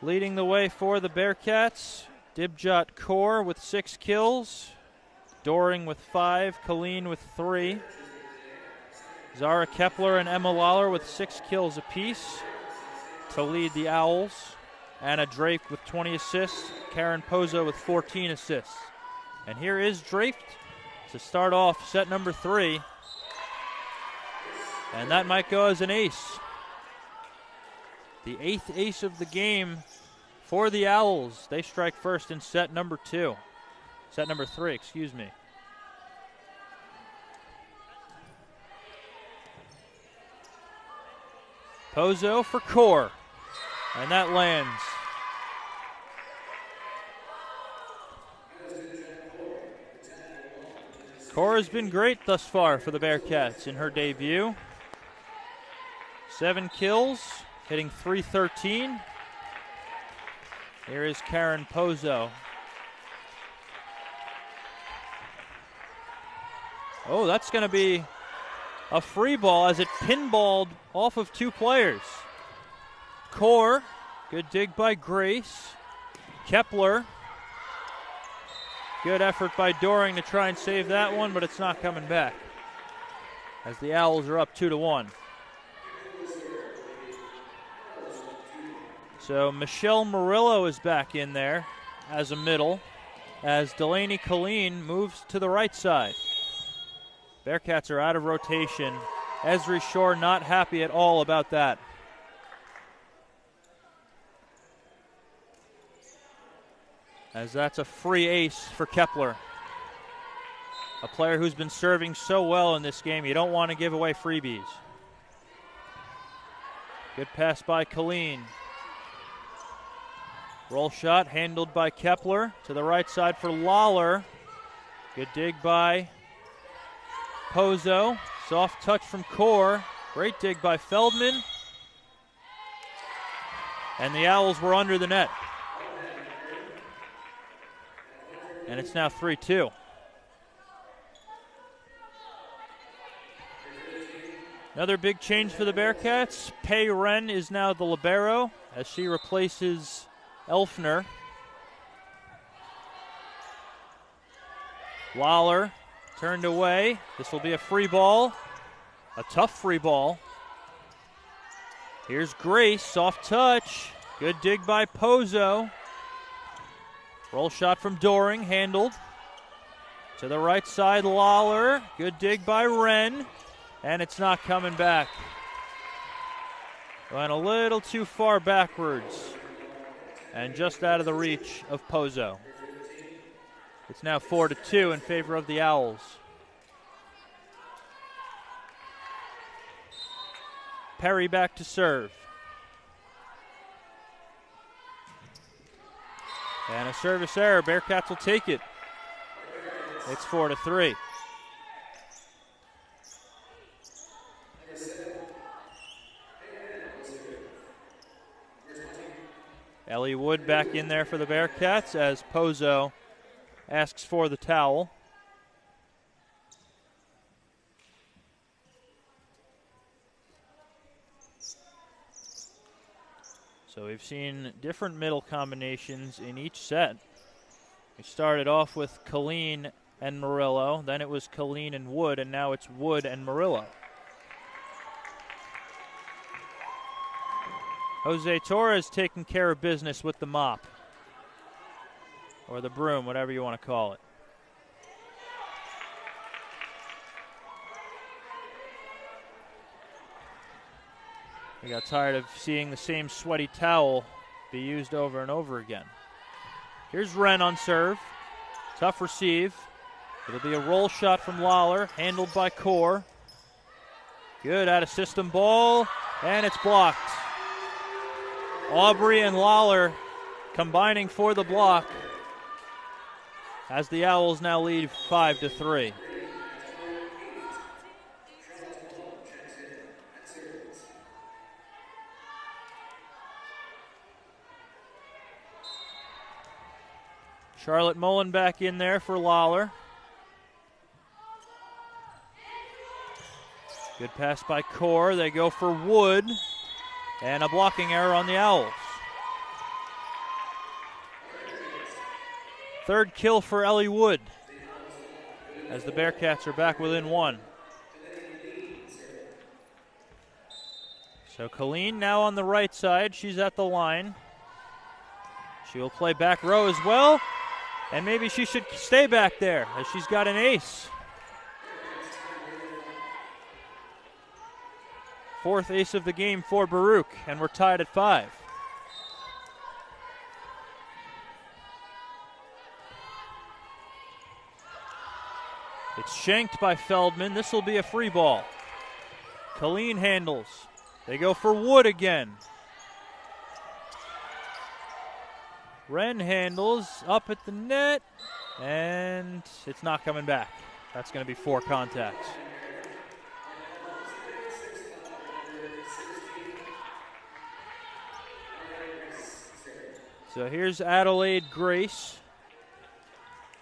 Leading the way for the Bearcats, Dibjot Kaur with 6 kills, Doring with 5, Killeen with 3, Zara Kepler and Emma Lawler with 6 kills apiece to lead the Owls. Anna Drake with 20 assists, Karen Pozo with 14 assists. And here is Drake to start off set number 3. And that might go as an ace. The 8th ace of the game for the Owls. They strike first in set number 2. Set number 3, excuse me. Pozo for Kaur. And that lands. Kaur has been great thus far for the Bearcats in her debut. 7 kills, hitting .313. Here is Karen Pozo. Oh, that's going to be a free ball as it pinballed off of 2 players. Kaur, good dig by Grace. Kepler, good effort by Doring to try and save that one, but it's not coming back as the Owls are up 2-1. So Michelle Murillo is back in there as a middle as Delaney Killeen moves to the right side. Bearcats are out of rotation. Esri Shore not happy at all about that. As that's a free ace for Kepler. A player who's been serving so well in this game. You don't want to give away freebies. Good pass by Killeen. Roll shot handled by Kepler to the right side for Lawler. Good dig by Pozo. Soft touch from Kaur. Great dig by Feldman. And the Owls were under the net. And it's now 3-2. Another big change for the Bearcats. Pei Ren is now the libero as she replaces Elfner. Lawler turned away. This will be a free ball. A tough free ball. Here's Grace, soft touch. Good dig by Pozo. Roll shot from Doring, handled. To the right side, Lawler. Good dig by Wren. And it's not coming back. Went a little too far backwards. And just out of the reach of Pozo. It's now 4-2 in favor of the Owls. Perry back to serve. And a service error. Bearcats will take it. It's 4-3. Ellie Wood back in there for the Bearcats as Pozo asks for the towel. So we've seen different middle combinations in each set. We started off with Killeen and Murillo, then it was Killeen and Wood, and now it's Wood and Murillo. Jose Torres taking care of business with the mop. Or the broom, whatever you want to call it. We got tired of seeing the same sweaty towel be used over and over again. Here's Wren on serve. Tough receive. It'll be a roll shot from Lawler, handled by Kaur. Good out of system ball, and it's blocked. Aubrey and Lawler combining for the block as the Owls now lead 5-3. Charlotte Mullen back in there for Lawler. Good pass by Kaur. They go for Wood. And a blocking error on the Owls. Third kill for Ellie Wood as the Bearcats are back within 1. So Killeen now on the right side. She's at the line. She will play back row as well. And maybe she should stay back there as she's got an ace. Fourth ace of the game for Baruch, and we're tied at 5. It's shanked by Feldman. This will be a free ball. Killeen handles. They go for Wood again. Wren handles up at the net, and it's not coming back. That's going to be 4 contacts. So here's Adelaide Grace,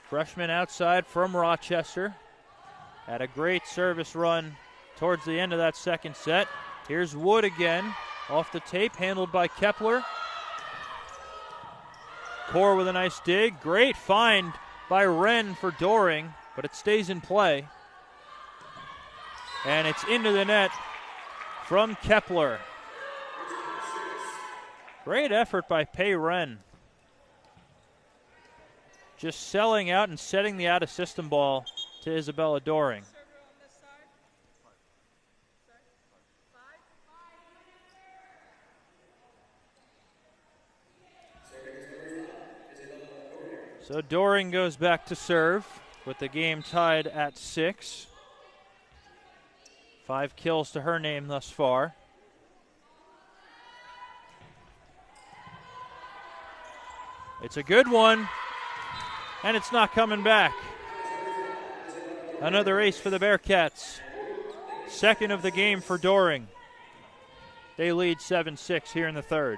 freshman outside from Rochester. Had a great service run towards the end of that second set. Here's Wood again, off the tape, handled by Kepler. Kaur with a nice dig. Great find by Wren for Doring, but it stays in play. And it's into the net from Kepler. Great effort by Pei Wren. Just selling out and setting the out-of-system ball to Isabella Doring. So Doring goes back to serve with the game tied at 6. 5 kills to her name thus far. It's a good one, and it's not coming back. Another ace for the Bearcats. Second of the game for Doring. They lead 7-6 here in the third.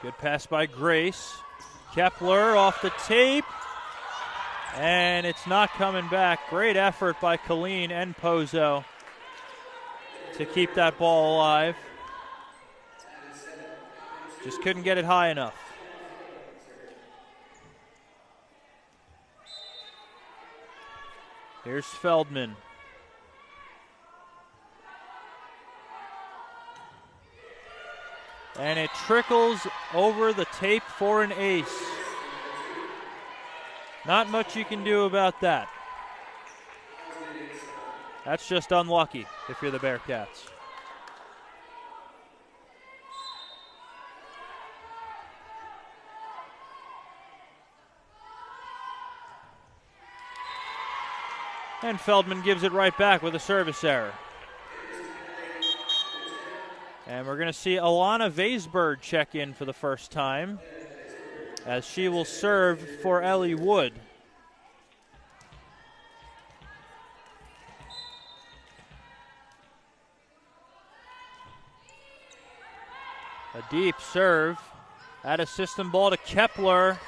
Good pass by Grace. Kepler off the tape. And it's not coming back. Great effort by Killeen and Pozo to keep that ball alive. Just couldn't get it high enough. Here's Feldman. And it trickles over the tape for an ace. Not much you can do about that. That's just unlucky if you're the Bearcats. And Feldman gives it right back with a service error. And we're going to see Alana Vaisberg check in for the first time, as she will serve for Ellie Wood. A deep serve. Out of system ball to Kepler.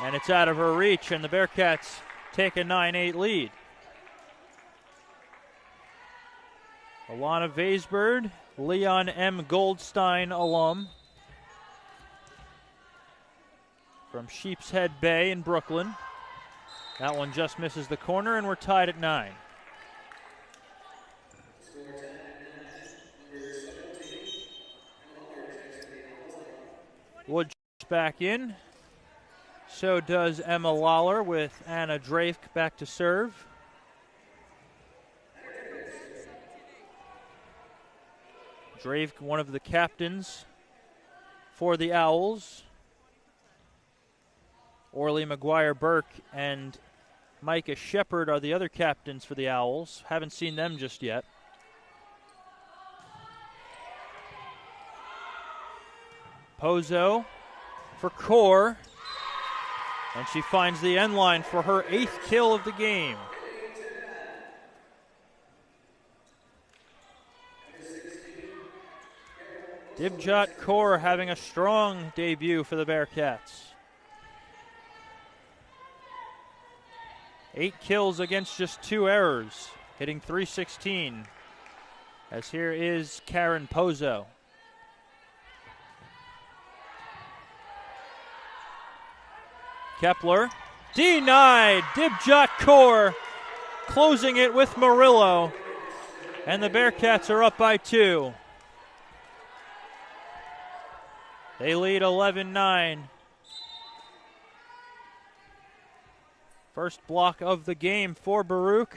And it's out of her reach, and the Bearcats take a 9-8 lead. Alana Vaisberg, Leon M. Goldstein alum from Sheepshead Bay in Brooklyn. That one just misses the corner, and we're tied at 9. Wood back in. So does Emma Lawler with Anna Drake back to serve. Drake, one of the captains for the Owls. Orly McGuire-Burke and Micah Shepard are the other captains for the Owls. Haven't seen them just yet. Pozo for Kaur. And she finds the end line for her 8th kill of the game. Dibjot Kaur having a strong debut for the Bearcats. 8 kills against just 2 errors, hitting .316. As here is Karen Pozo. Kepler, denied. Dibjot Kaur closing it with Murillo. And the Bearcats are up by 2. They lead 11-9. First block of the game for Baruch.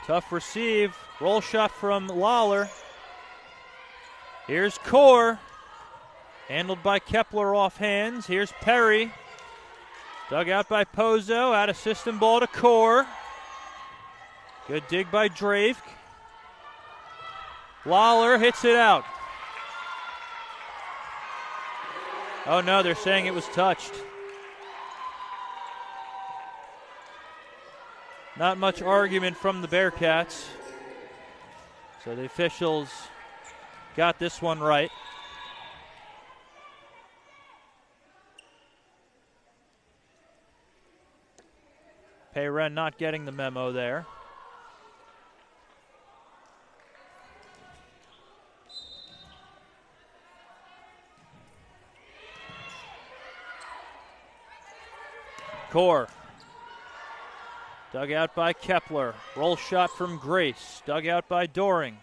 Tough receive. Roll shot from Lawler. Here's Kaur. Handled by Kepler off hands. Here's Perry. Dug out by Pozo. Out of system ball to Kaur. Good dig by Drake. Lawler hits it out. Oh no, they're saying it was touched. Not much argument from the Bearcats. So the officials got this one right. Payren not getting the memo there. Kaur. Dug out by Kepler. Roll shot from Grace. Dug out by Doring.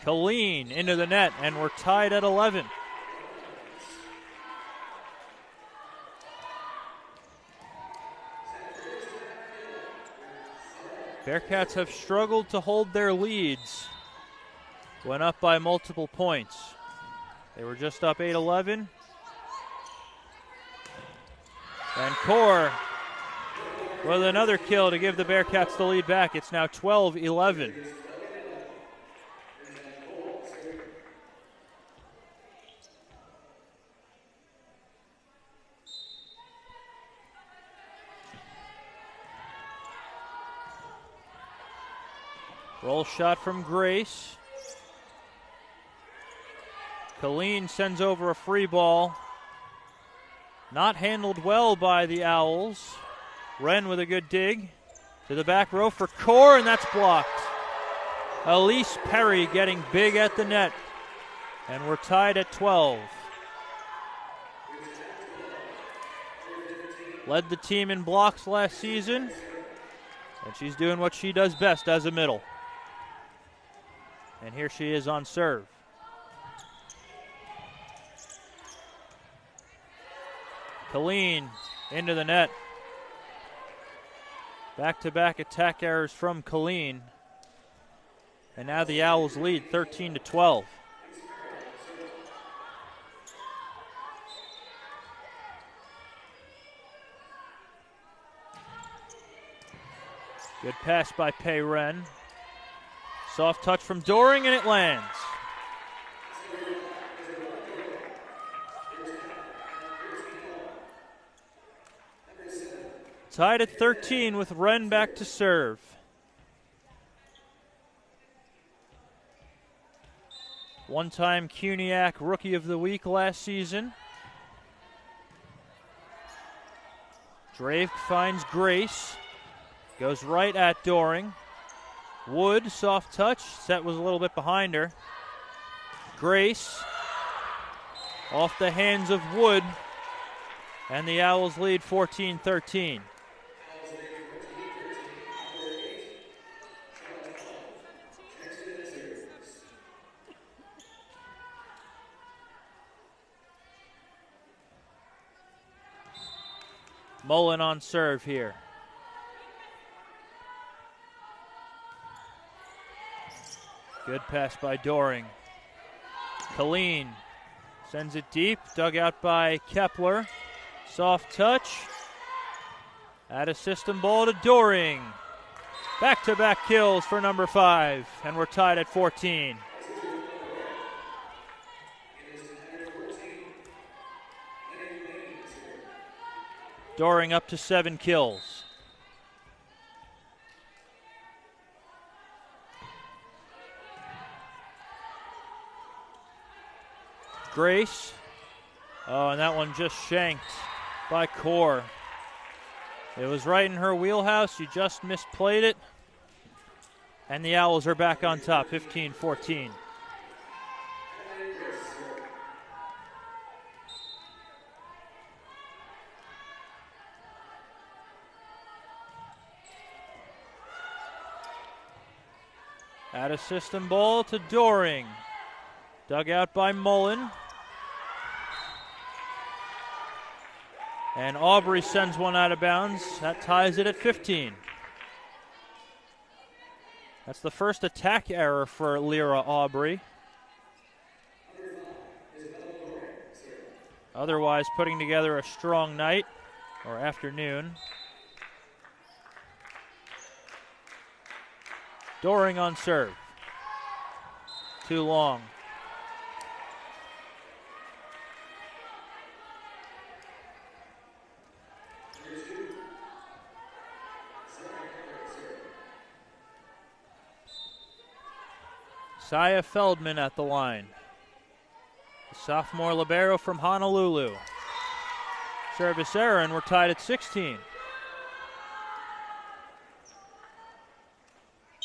Killeen into the net, and we're tied at 11. Bearcats have struggled to hold their leads. Went up by multiple points. They were just up 8-11. And Kaur with another kill to give the Bearcats the lead back. It's now 12-11. Roll shot from Grace. Killeen sends over a free ball. Not handled well by the Owls. Wren with a good dig. To the back row for Kaur, and that's blocked. Elise Perry getting big at the net. And we're tied at 12. Led the team in blocks last season. And she's doing what she does best as a middle. And here she is on serve. Killeen into the net. Back-to-back attack errors from Killeen. And now the Owls lead 13-12. Good pass by Payren. Soft touch from Doring, and it lands. Tied at 13 with Wren back to serve. One-time CUNYAC Rookie of the Week last season. Drake finds Grace. Goes right at Doring. Wood, soft touch. Set was a little bit behind her. Grace off the hands of Wood. And the Owls lead 14-13. Mullen on serve here. Good pass by Doring. Killeen sends it deep, dug out by Kepler. Soft touch. Add a system ball to Doring. Back-to-back kills for number 5, and we're tied at 14. Doring up to 7 kills. Grace. Oh, and that one just shanked by Kaur. It was right in her wheelhouse. She just misplayed it. And the Owls are back on top, 15-14. Add a system ball to Doring. Dug out by Mullen. And Aubrey sends one out of bounds. That ties it at 15. That's the first attack error for Lyra Aubrey. Otherwise putting together a strong night or afternoon. Doring on serve. Too long. Saya Feldman at the line. The sophomore libero from Honolulu. Service error, and we're tied at 16.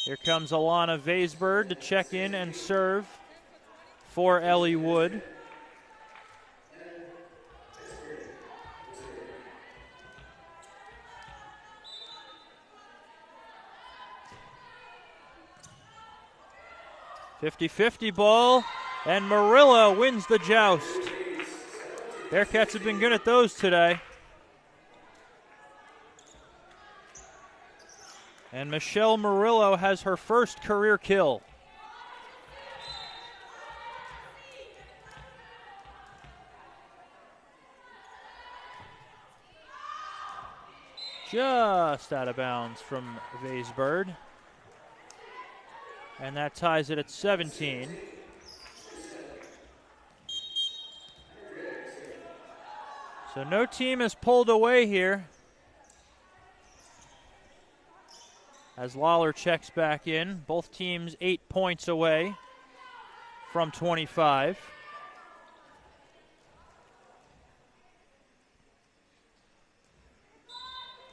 Here comes Alana Vaisberg to check in and serve for Ellie Wood. .50-50 ball, and Marilla wins the joust. Bearcats have been good at those today. And Michelle Murillo has her first career kill. Just out of bounds from Vaisberg. And that ties it at 17. So no team has pulled away here. As Lawler checks back in, both teams 8 points away from 25.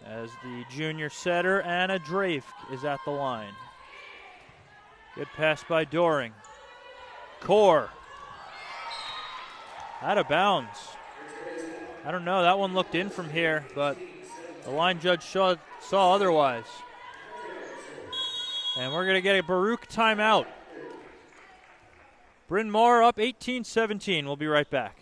As the junior setter, Anna Drake, is at the line. Good pass by Doring. Kaur. Out of bounds. I don't know, that one looked in from here, but the line judge saw otherwise. And we're going to get a Baruch timeout. Bryn Mawr up 18-17. We'll be right back.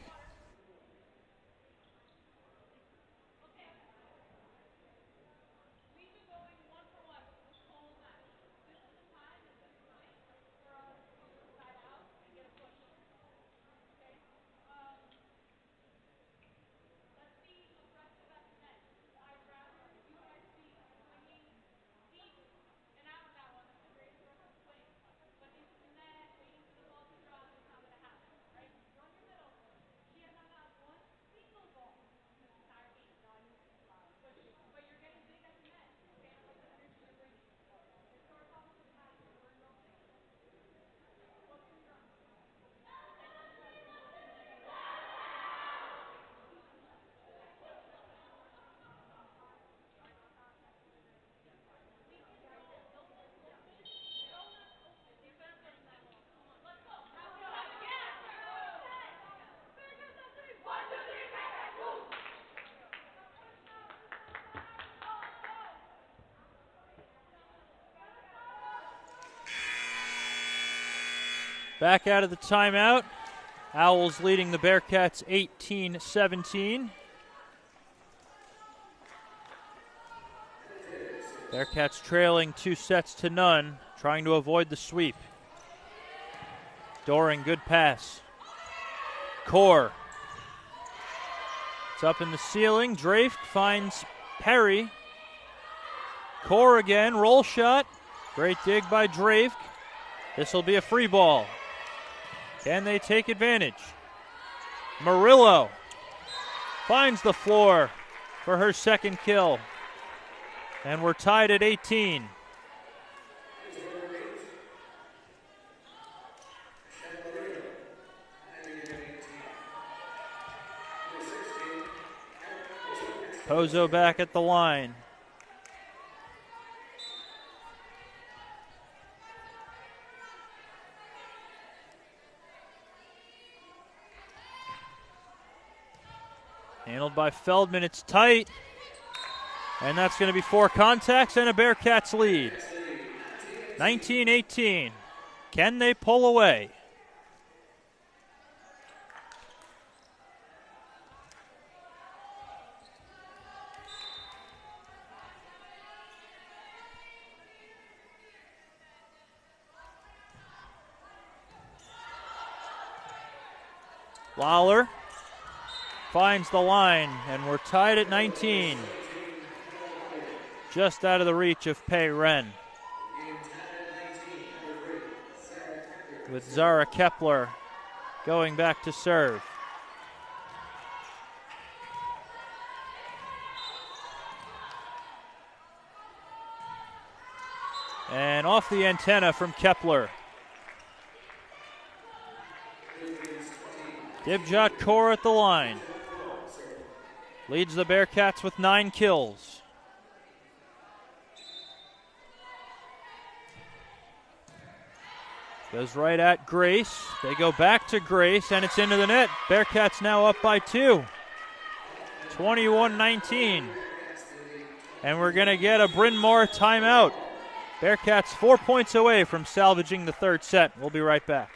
Back out of the timeout. Owls leading the Bearcats 18-17. Bearcats trailing 2-0, trying to avoid the sweep. Doring, good pass. Kaur. It's up in the ceiling. Drake finds Perry. Kaur again, roll shot. Great dig by Drake. This will be a free ball. Can they take advantage? Murillo finds the floor for her second kill. And we're tied at 18. Pozo back at the line. Handled by Feldman, it's tight. And that's going to be 4 contacts and a Bearcats lead. 19-18. Can they pull away? Lawler finds the line, and we're tied at 19. Just out of the reach of Pei Ren. with Zara Kepler going back to serve. And off the antenna from Kepler. Dibjot Kaur at the line. Leads the Bearcats with 9 kills. Goes right at Grace. They go back to Grace, and it's into the net. Bearcats now up by 2. 21-19. And we're going to get a Bryn Mawr timeout. Bearcats 4 points away from salvaging the third set. We'll be right back.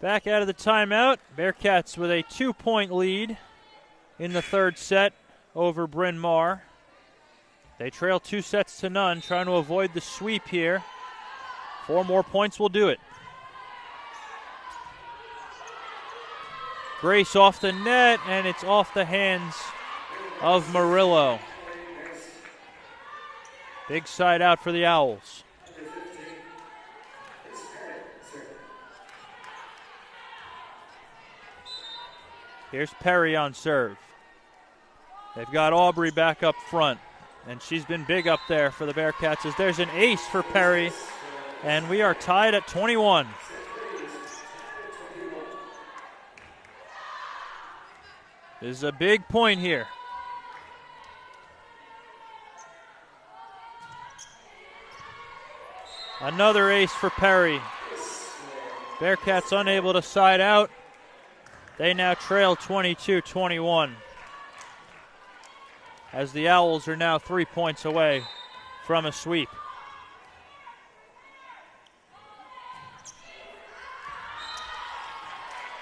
Back out of the timeout, Bearcats with a 2-point lead in the third set over Bryn Mawr. They trail 2-0, trying to avoid the sweep here. 4 more points will do it. Grace off the net, and it's off the hands of Murillo. Big side out for the Owls. Here's Perry on serve. They've got Aubrey back up front, and she's been big up there for the Bearcats as there's an ace for Perry, and we are tied at 21. This is a big point here. Another ace for Perry. Bearcats unable to side out. They now trail 22-21 as the Owls are now 3 points away from a sweep.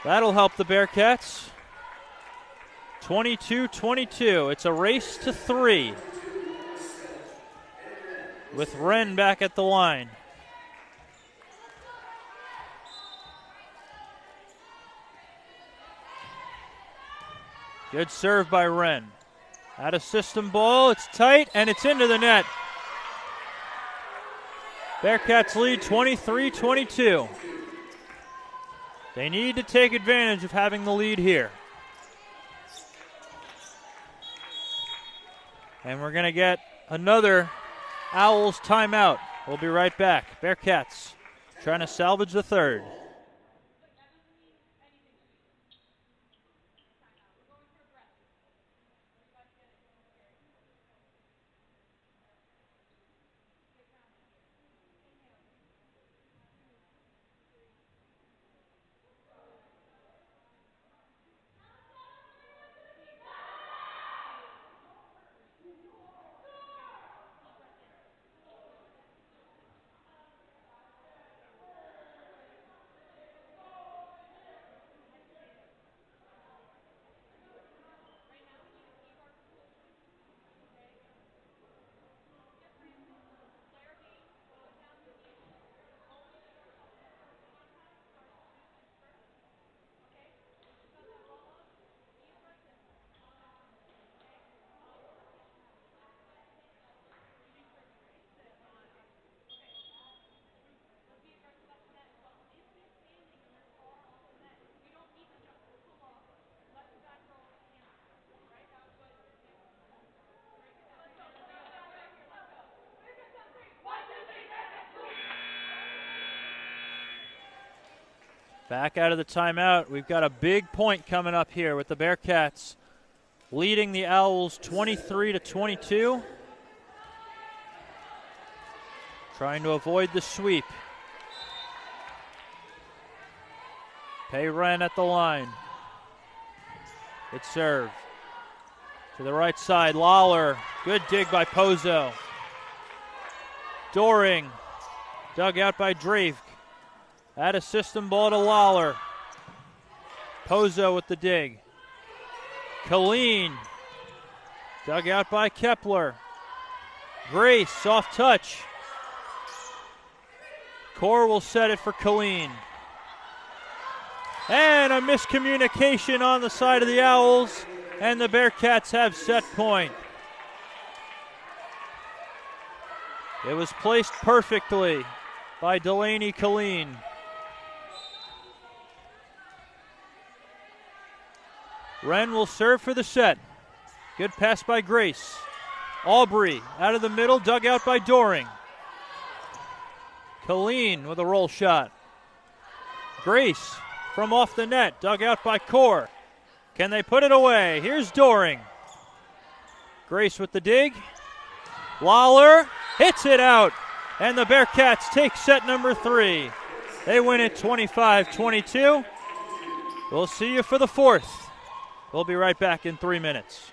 That'll help the Bearcats. 22-22. It's a race to 3 with Wren back at the line. Good serve by Wren. Out of system ball, it's tight, and it's into the net. Bearcats lead 23-22. They need to take advantage of having the lead here. And we're going to get another Owls timeout. We'll be right back. Bearcats trying to salvage the third. Back out of the timeout. We've got a big point coming up here with the Bearcats leading the Owls 23-22. Trying to avoid the sweep. Payren at the line. Good serve. To the right side, Lawler. Good dig by Pozo. Doring. Dug out by Drake. Add a system ball to Lawler. Pozo with the dig. Killeen. Dug out by Kepler. Grace, soft touch. Kaur will set it for Killeen. And a miscommunication on the side of the Owls, and the Bearcats have set point. It was placed perfectly by Delaney Killeen. Wren will serve for the set. Good pass by Grace. Aubrey out of the middle, dug out by Doring. Killeen with a roll shot. Grace from off the net, dug out by Kaur. Can they put it away? Here's Doring. Grace with the dig. Lawler hits it out, and the Bearcats take set number 3. They win it 25-22. We'll see you for the 4th. We'll be right back in 3 minutes.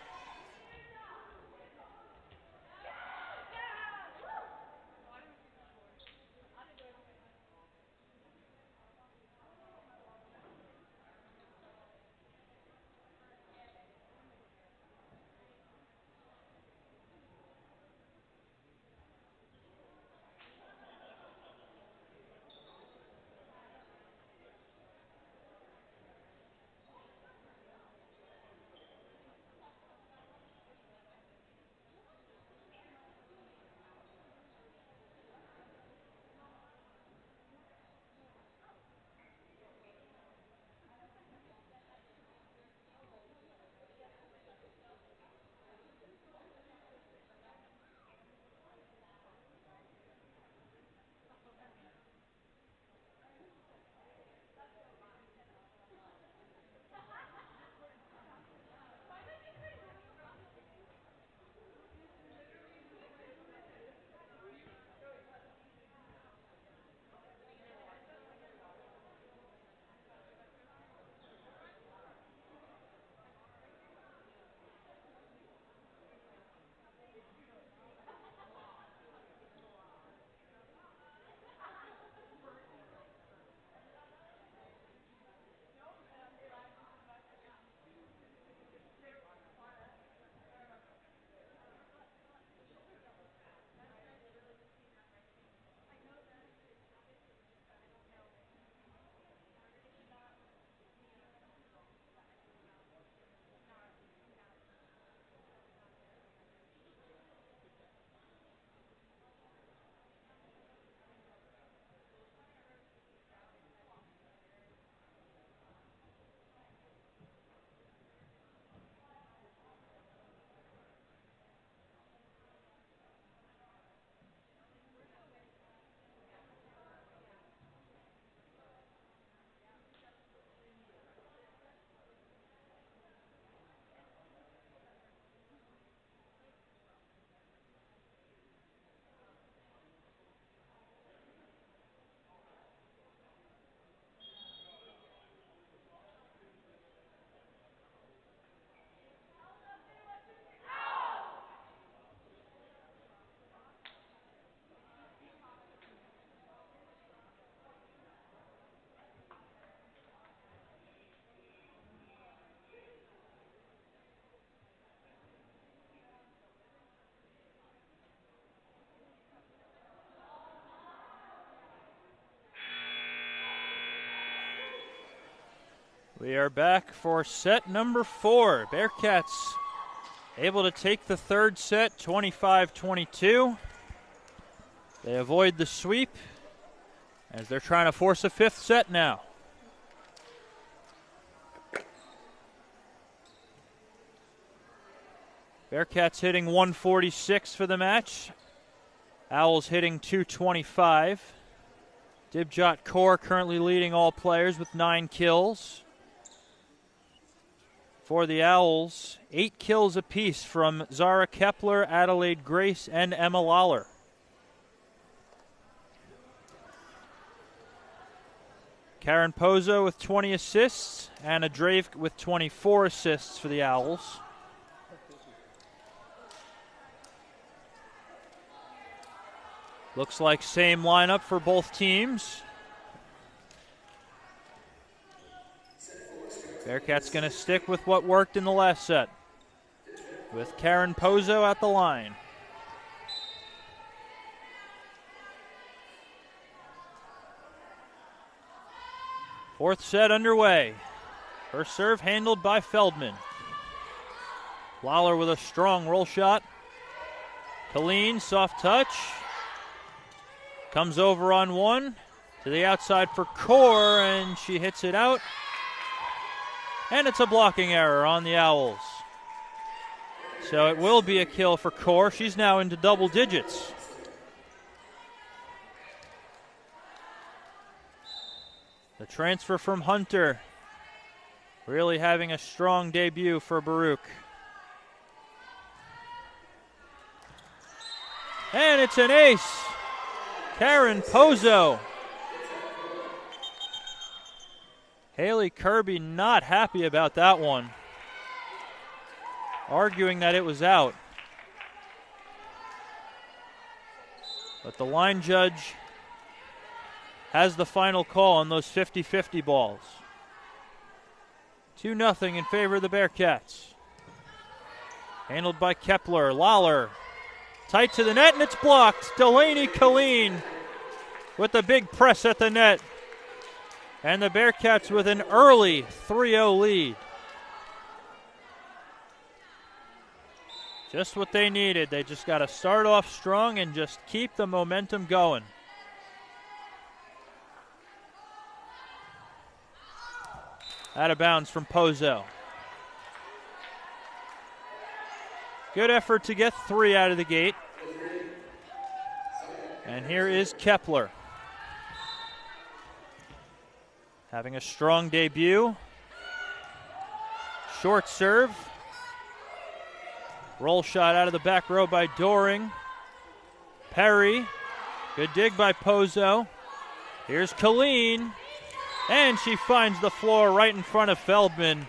We are back for set number 4. Bearcats able to take the third set, 25-22. They avoid the sweep as they're trying to force a 5th set now. Bearcats hitting 146 for the match. Owls hitting 225. Dibjot Kaur currently leading all players with 9 kills. For the Owls, 8 kills apiece from Zara Kepler, Adelaide Grace, and Emma Lawler. Karen Pozo with 20 assists, Anna Drake with 24 assists for the Owls. Looks like same lineup for both teams. Bearcats going to stick with what worked in the last set, with Karen Pozo at the line. Fourth set underway. First serve handled by Feldman. Lawler with a strong roll shot. Killeen, soft touch. Comes over on one. To the outside for Kaur, and she hits it out. And it's a blocking error on the Owls. So it will be a kill for Kaur. She's now into double digits. The transfer from Hunter, really having a strong debut for Baruch. And it's an ace. Karen Pozo. Haley Kirby not happy about that one, arguing that it was out. But the line judge has the final call on those 50-50 balls. 2-0 in favor of the Bearcats. Handled by Kepler. Lawler tight to the net, and it's blocked. Delaney Killeen with the big press at the net. And the Bearcats with an early 3-0 lead. Just what they needed. They just got to start off strong and just keep the momentum going. Out of bounds from Pozo. Good effort to get 3 out of the gate. And here is Kepler. Having a strong debut. Short serve. Roll shot out of the back row by Doring. Perry. Good dig by Pozo. Here's Killeen. And she finds the floor right in front of Feldman.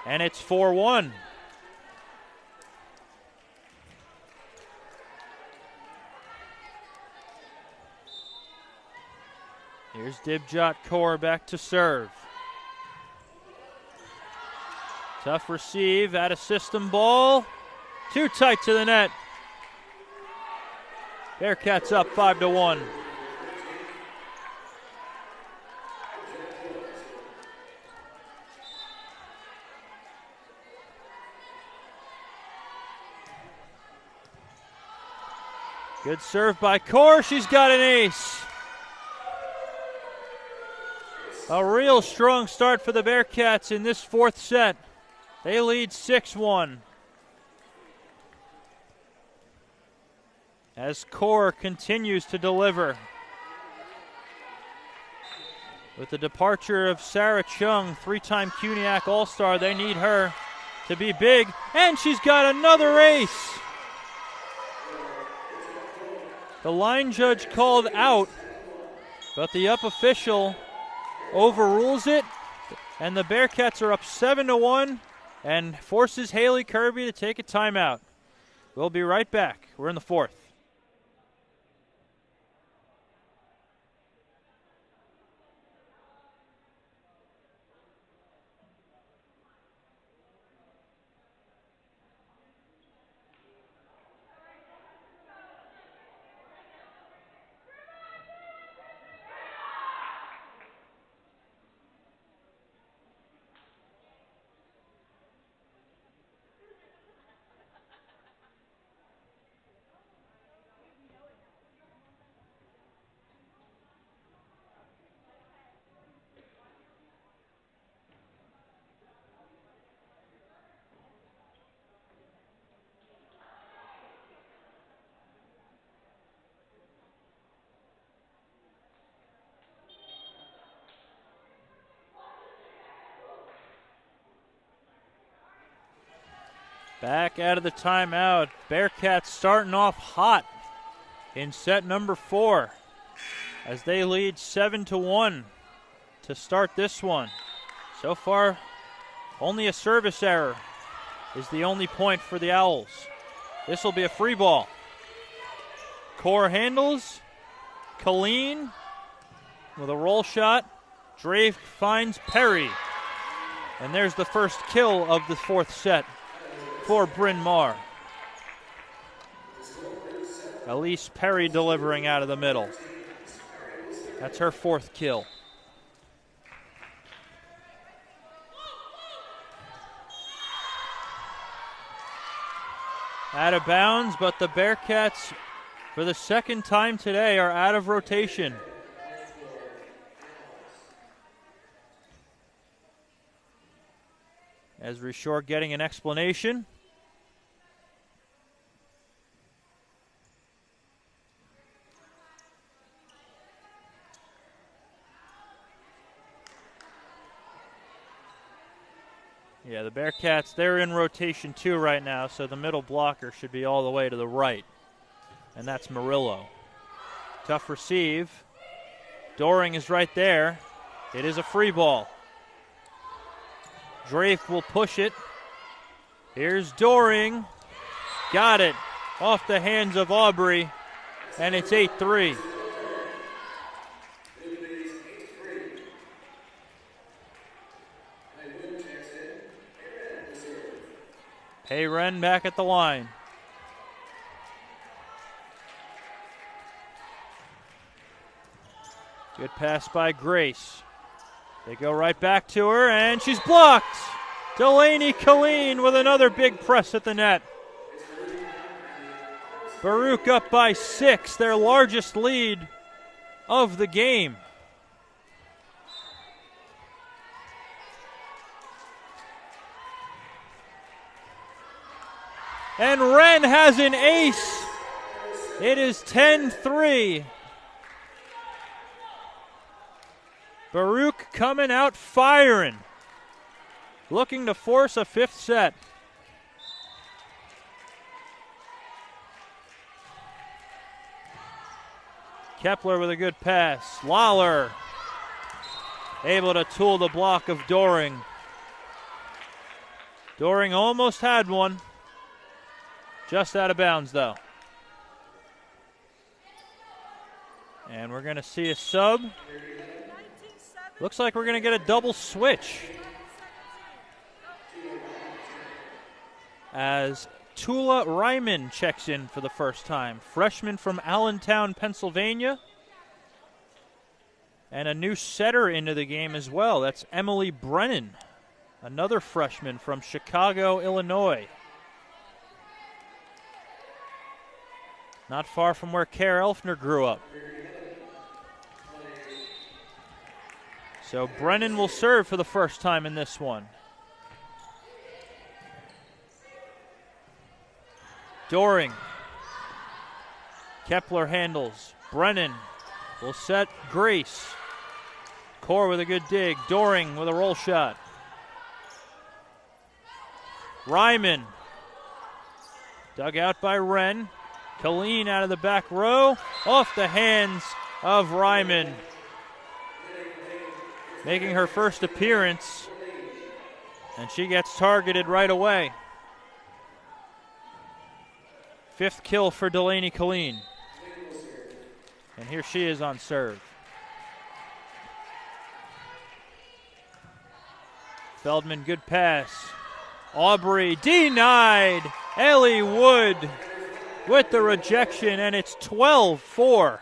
And it's 4-1. Here's Dibjot Kaur back to serve. Tough receive, out of system ball. Too tight to the net. Bearcats up 5-1. Good serve by Kaur. She's got an ace. A real strong start for the Bearcats in this fourth set. They lead 6-1. As Kaur continues to deliver. With the departure of Sarah Chung, 3-time CUNYAC All-Star, they need her to be big. And she's got another ace. The line judge called out, but the up official overrules it, and the Bearcats are up 7-1 and forces Haley Kirby to take a timeout. We'll be right back. We're in the fourth. Back out of the timeout. Bearcats starting off hot in set number 4 as they lead 7-1 to start this one. So far, only a service error is the only point for the Owls. This will be a free ball. Kaur handles. Killeen with a roll shot. Drake finds Perry. And there's the first kill of the 4th set for Bryn Mawr. Elise Perry delivering out of the middle. That's her 4th kill. Out of bounds, but the Bearcats, for the 2nd time today, are out of rotation. As Rishore getting an explanation. Yeah, the Bearcats, they're in rotation 2 right now, so the middle blocker should be all the way to the right. And that's Murillo. Tough receive. Doring is right there. It is a free ball. Drake will push it. Here's Doring. Got it. Off the hands of Aubrey. And it's 8-3. Hayren back at the line. Good pass by Grace. They go right back to her, and she's blocked. Delaney Killeen with another big press at the net. Baruch up by 6, their largest lead of the game. And Wren has an ace. It is 10-3. Baruch coming out firing. Looking to force a 5th set. Kepler with a good pass. Lawler able to tool the block of Doring. Doring almost had one. Just out of bounds, though. And we're going to see a sub. Looks like we're going to get a double switch. As Tula Ryman checks in for the first time. Freshman from Allentown, Pennsylvania. And a new setter into the game as well. That's Emily Brennan, another freshman from Chicago, Illinois. Not far from where Kaur Elfner grew up. So Brennan will serve for the first time in this one. Doring. Kepler handles. Brennan will set Grace. Kaur with a good dig. Doring with a roll shot. Ryman. Dug out by Wren. Killeen out of the back row. Off the hands of Ryman. Making her first appearance. And she gets targeted right away. 5th kill for Delaney Killeen. And here she is on serve. Feldman, good pass. Aubrey denied. Ellie Wood with the rejection, and it's 12-4.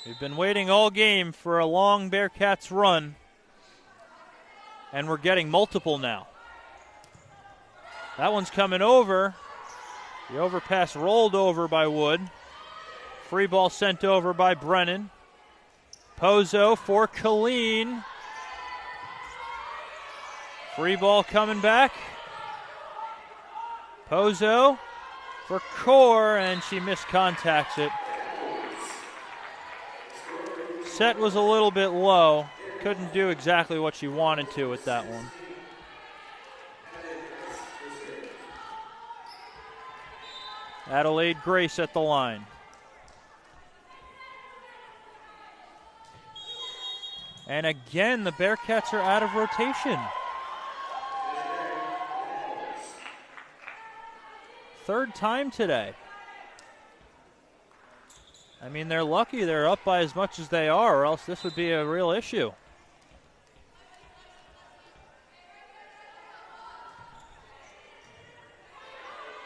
We've been waiting all game for a long Bearcats run, and we're getting multiple now. That one's coming over. The overpass rolled over by Wood. Free ball sent over by Brennan. Pozo for Killeen. Free ball coming back. Pozo for Kaur, and she miscontacts it. Set was a little bit low. couldn't do exactly what she wanted to with that one. Adelaide Grace at the line. And again, the Bearcats are out of rotation. Third time today. I mean, they're lucky they're up by as much as they are, or else this would be a real issue.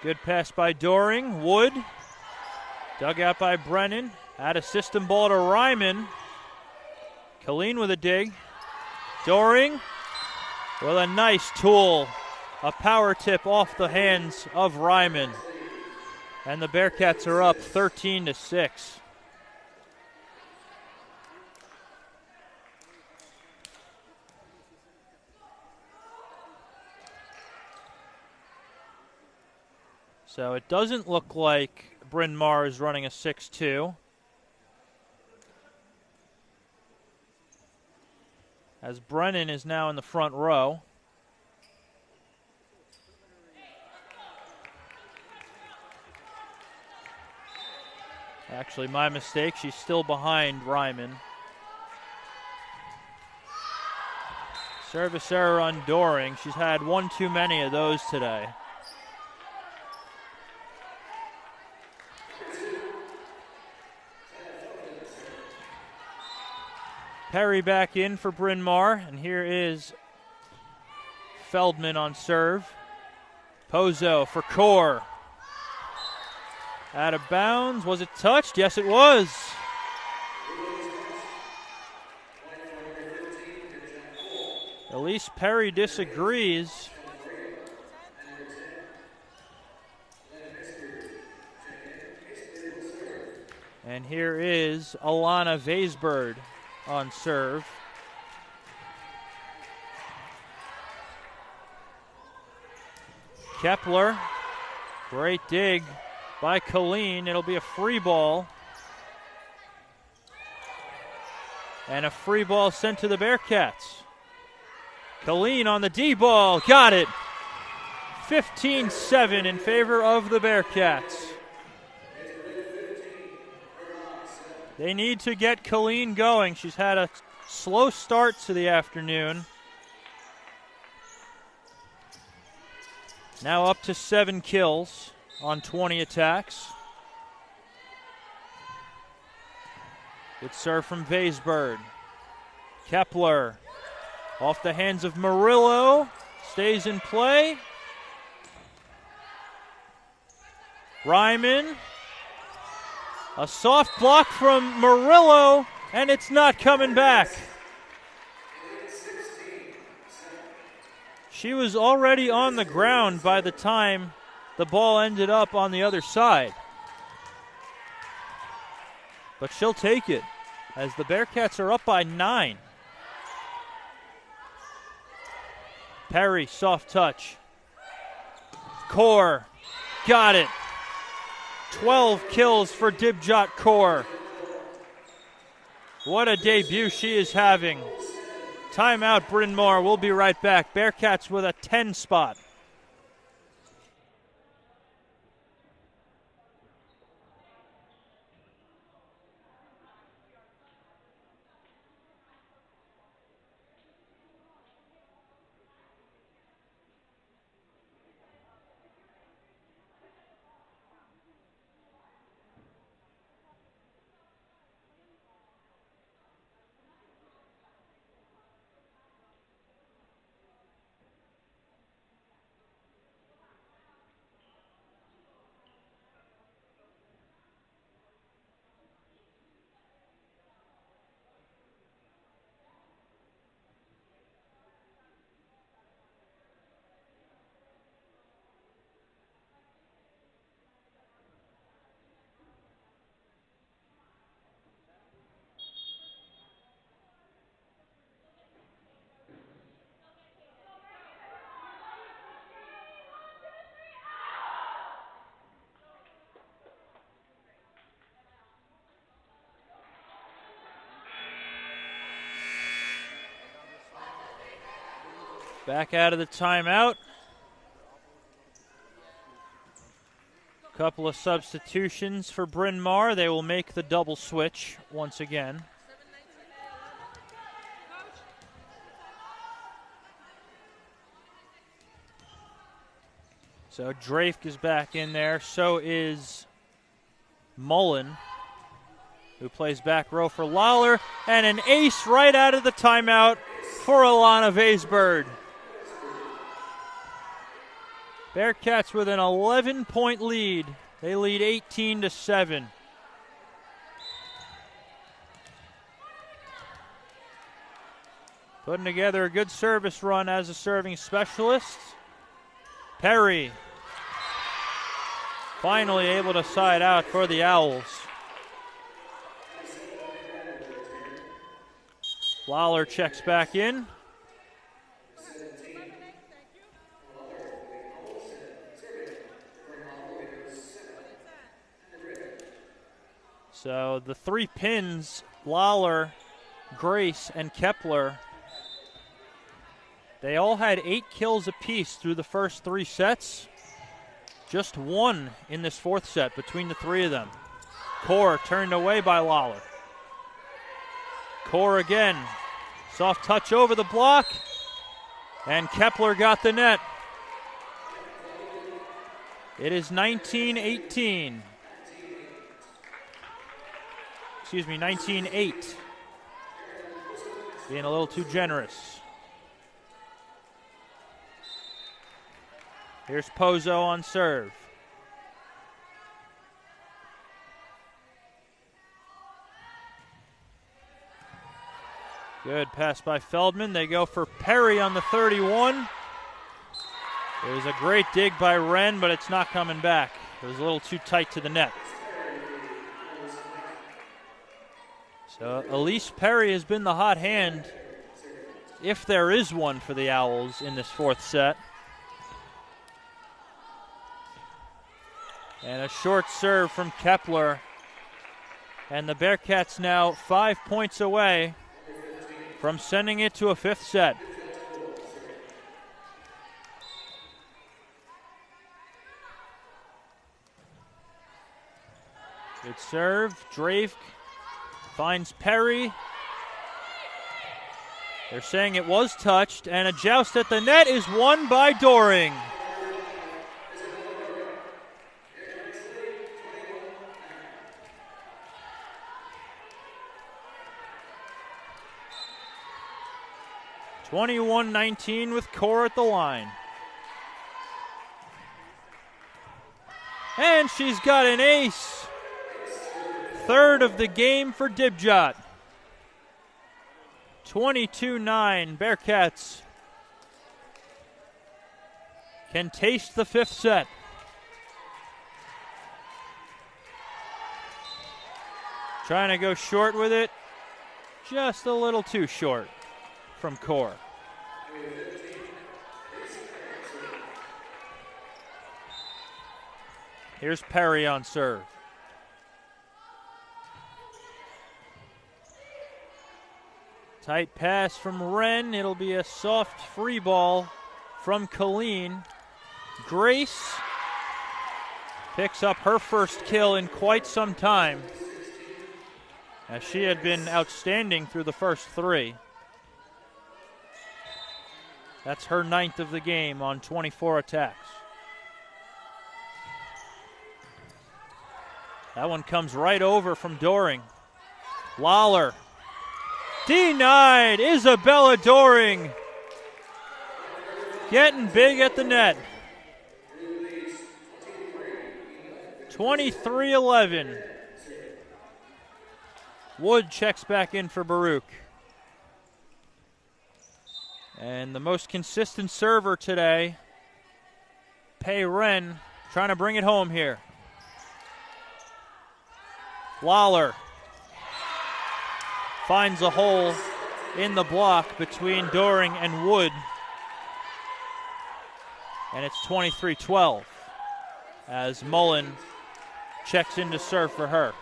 Good pass by Doring. Wood. Dug out by Brennan. Out of system ball to Ryman. Killeen with a dig. Doring with a nice tool. A power tip off the hands of Ryman. And the Bearcats are up 13-6. So it doesn't look like Bryn Mawr is running a 6-2. As Brennan is now in the front row. Actually, my mistake. She's still behind Ryman. Service error on Doring. She's had one too many of those today. Perry back in for Bryn Mawr, and here is Feldman on serve. Pozo for Kaur. Out of bounds. Was it touched? Yes, it was. Elise Perry disagrees. And here is Alana Vaisbird on serve. Kepler, great dig by Killeen. It'll be a free ball. And a free ball sent to the Bearcats. Killeen on the D ball, got it. 15-7 in favor of the Bearcats. They need to get Killeen going. She's had a slow start to the afternoon. Now up to 7 kills on 20 attacks. Good serve from Vaisbird. Kepler off the hands of Murillo. Stays in play. Ryman. A soft block from Murillo, and it's not coming back. She was already on the ground by the time the ball ended up on the other side. But she'll take it as the Bearcats are up by 9. Perry, soft touch. Kaur, got it. 12 kills for Dibjot Kaur. What a debut she is having. Timeout, Bryn Mawr. We'll be right back. Bearcats with a 10 spot. Back out of the timeout. Couple of substitutions for Bryn Mawr. They will make the double switch once again. So Drake is back in there. So is Mullen, who plays back row for Lawler. And an ace right out of the timeout for Alana Vaisbird. Bearcats with an 11-point lead. They lead 18-7. Putting together a good service run as a serving specialist. Perry finally able to side out for the Owls. Lawler checks back in. So the three pins, Lawler, Grace, and Kepler, they all had 8 kills apiece through the first 3 sets. Just 1 in this 4th set between the 3 of them. Kaur turned away by Lawler. Kaur again. Soft touch over the block. And Kepler got the net. It is 19-18. Excuse me, 19-8. Being a little too generous. Here's Pozo on serve. Good pass by Feldman. They go for Perry on the 31. It was a great dig by Wren, but it's not coming back. It was a little too tight to the net. So Elise Perry has been the hot hand, if there is one for the Owls in this 4th set. And a short serve from Kepler. And the Bearcats now 5 points away from sending it to a 5th set. Good serve. Drake finds Perry. They're saying it was touched, and a joust at the net is won by Doring. (21-19) with Kaur at the line. And she's got an ace. 3rd of the game for Dibjot. 22-9. Bearcats can taste the 5th set. Trying to go short with it. Just a little too short from Kaur. Here's Perry on serve. Tight pass from Wren. It'll be a soft free ball from Killeen. Grace picks up her first kill in quite some time, as she had been outstanding through the first 3. That's her 9th of the game on 24 attacks. That one comes right over from Doring. Lawler. Denied. Isabella Doring getting big at the net. 23-11. Wood checks back in for Baruch. And the most consistent server today, Pei Ren, trying to bring it home here. Lawler finds a hole in the block between Doring and Wood. And it's 23-12 as Mullen checks in to serve for her.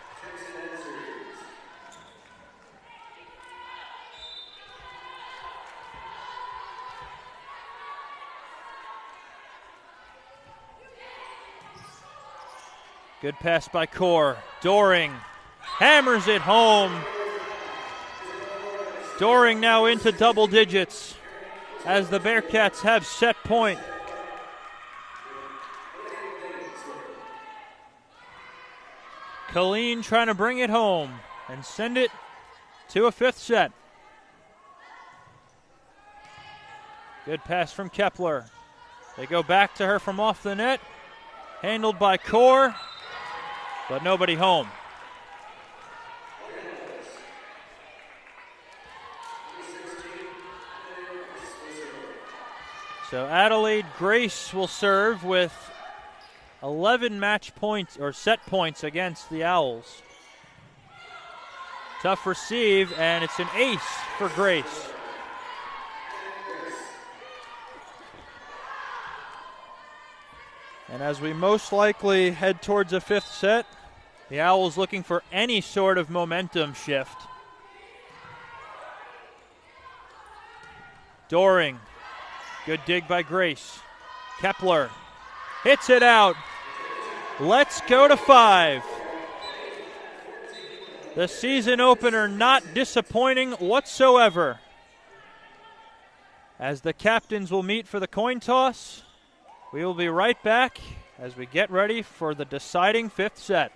Good pass by Kaur. Doring hammers it home. Doring now into double digits as the Bearcats have set point. Killeen trying to bring it home and send it to a fifth set. Good pass from Kepler. They go back to her from off the net. Handled by Kaur, but nobody home. So Adelaide Grace will serve with 11 match points or set points against the Owls. Tough receive, and it's an ace for Grace. And as we most likely head towards a fifth set, the Owls looking for any sort of momentum shift. Doring, good dig by Grace. Kepler hits it out. Let's go to 5. The season opener not disappointing whatsoever. As the captains will meet for the coin toss, we will be right back as we get ready for the deciding fifth set.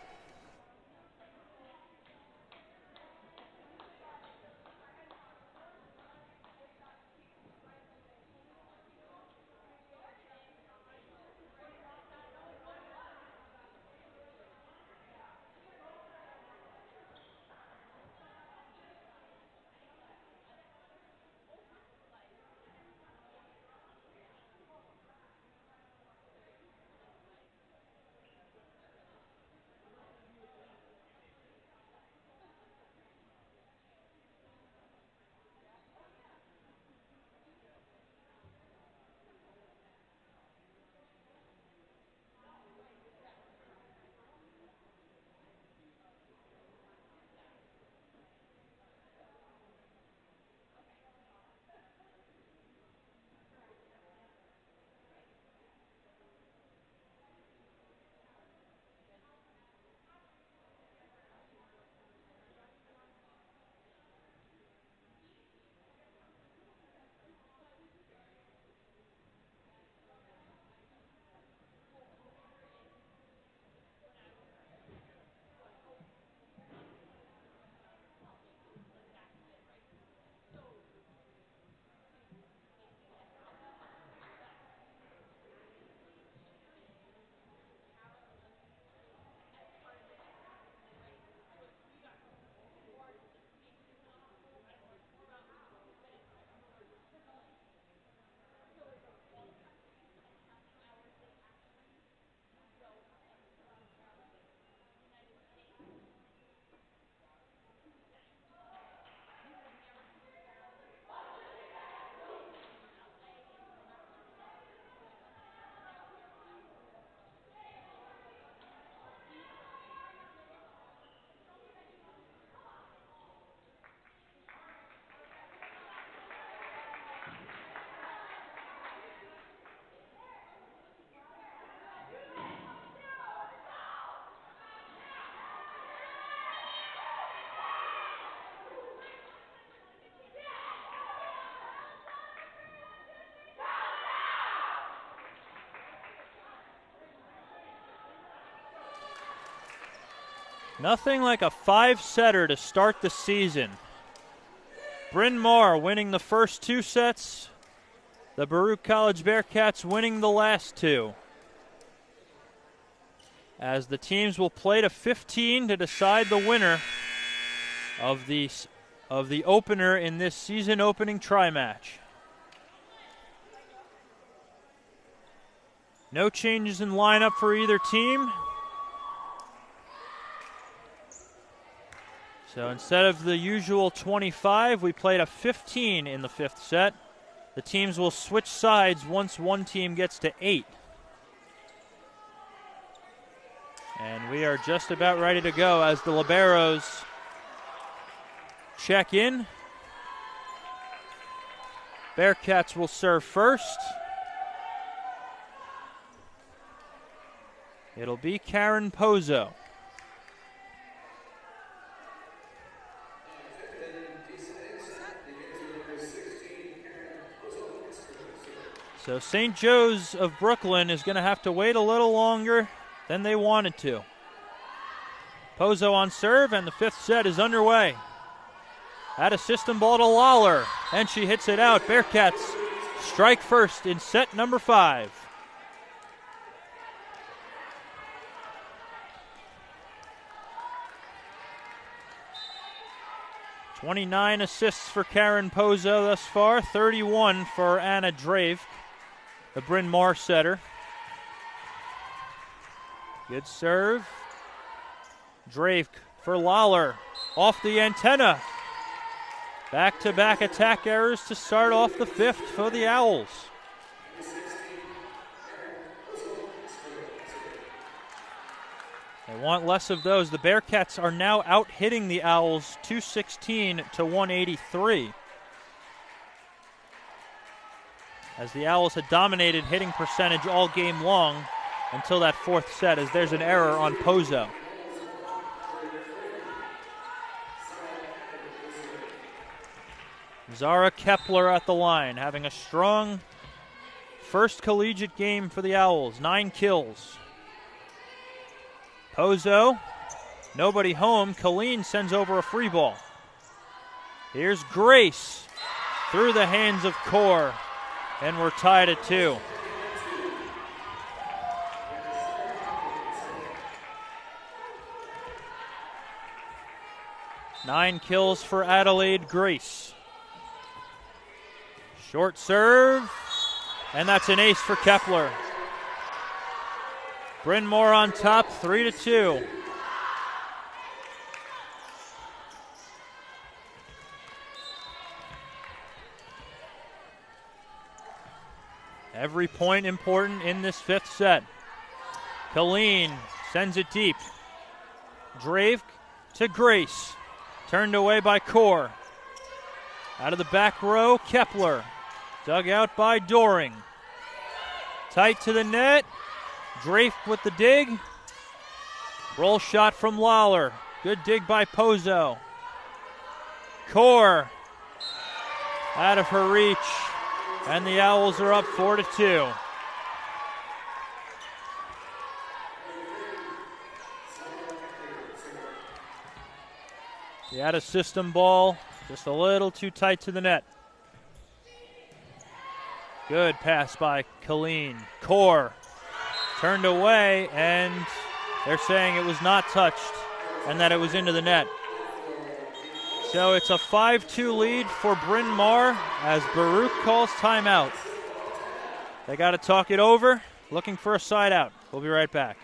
Nothing like a 5-setter to start the season. Bryn Mawr winning the first 2 sets. The Baruch College Bearcats winning the last 2. As the teams will play to 15 to decide the winner of the opener in this season opening tri-match. No changes in lineup for either team. So instead of the usual 25, we played a 15 in the 5th set. The teams will switch sides once one team gets to 8. And we are just about ready to go as the liberos check in. Bearcats will serve first. It'll be Karen Pozo. So St. Joe's of Brooklyn is going to have to wait a little longer than they wanted to. Pozo on serve, and the fifth set is underway. At a system ball to Lawler, and she hits it out. Bearcats strike first in set number 5. "29 assists for Karen Pozo thus far, 31 for Anna Drave, the Bryn Mawr setter. Good serve. Drave for Lawler, off the antenna. Back-to-back attack errors to start off the fifth for the Owls. They want less of those. The Bearcats are now out-hitting the Owls 216 to 183. As the Owls had dominated hitting percentage all game long until that fourth set, as there's an error on Pozo. Zara Kepler at the line, having a strong first collegiate game for the Owls, 9 kills. Pozo, nobody home. Killeen sends over a free ball. Here's Grace through the hands of Kaur, and we're tied at 2. Nine kills for Adelaide Grace. Short serve, and that's an ace for Kepler. Bryn Mawr on top, 3-2. Every point important in this fifth set. Killeen sends it deep. Drave to Grace. Turned away by Kaur. Out of the back row, Kepler. Dug out by Doring. Tight to the net. Drave with the dig. Roll shot from Lawler. Good dig by Pozo. Kaur out of her reach. And the Owls are up 4-2. The out-of-system ball, just a little too tight to the net. Good pass by Killeen. Kaur turned away, and they're saying it was not touched and that it was into the net. So it's a 5-2 lead for Bryn Mawr as Baruch calls timeout. They got to talk it over, looking for a side out. We'll be right back.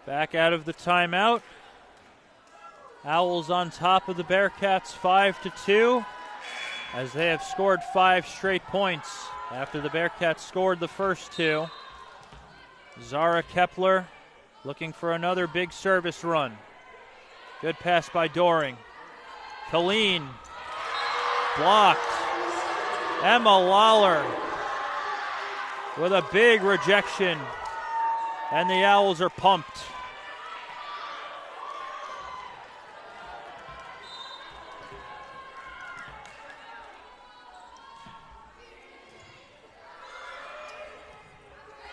Back out of the timeout. Owls on top of the Bearcats 5-2 as they have scored 5 straight points after the Bearcats scored the first 2. Zara Kepler looking for another big service run. Good pass by Doring. Killeen blocked. Emma Lawler with a big rejection, and the Owls are pumped.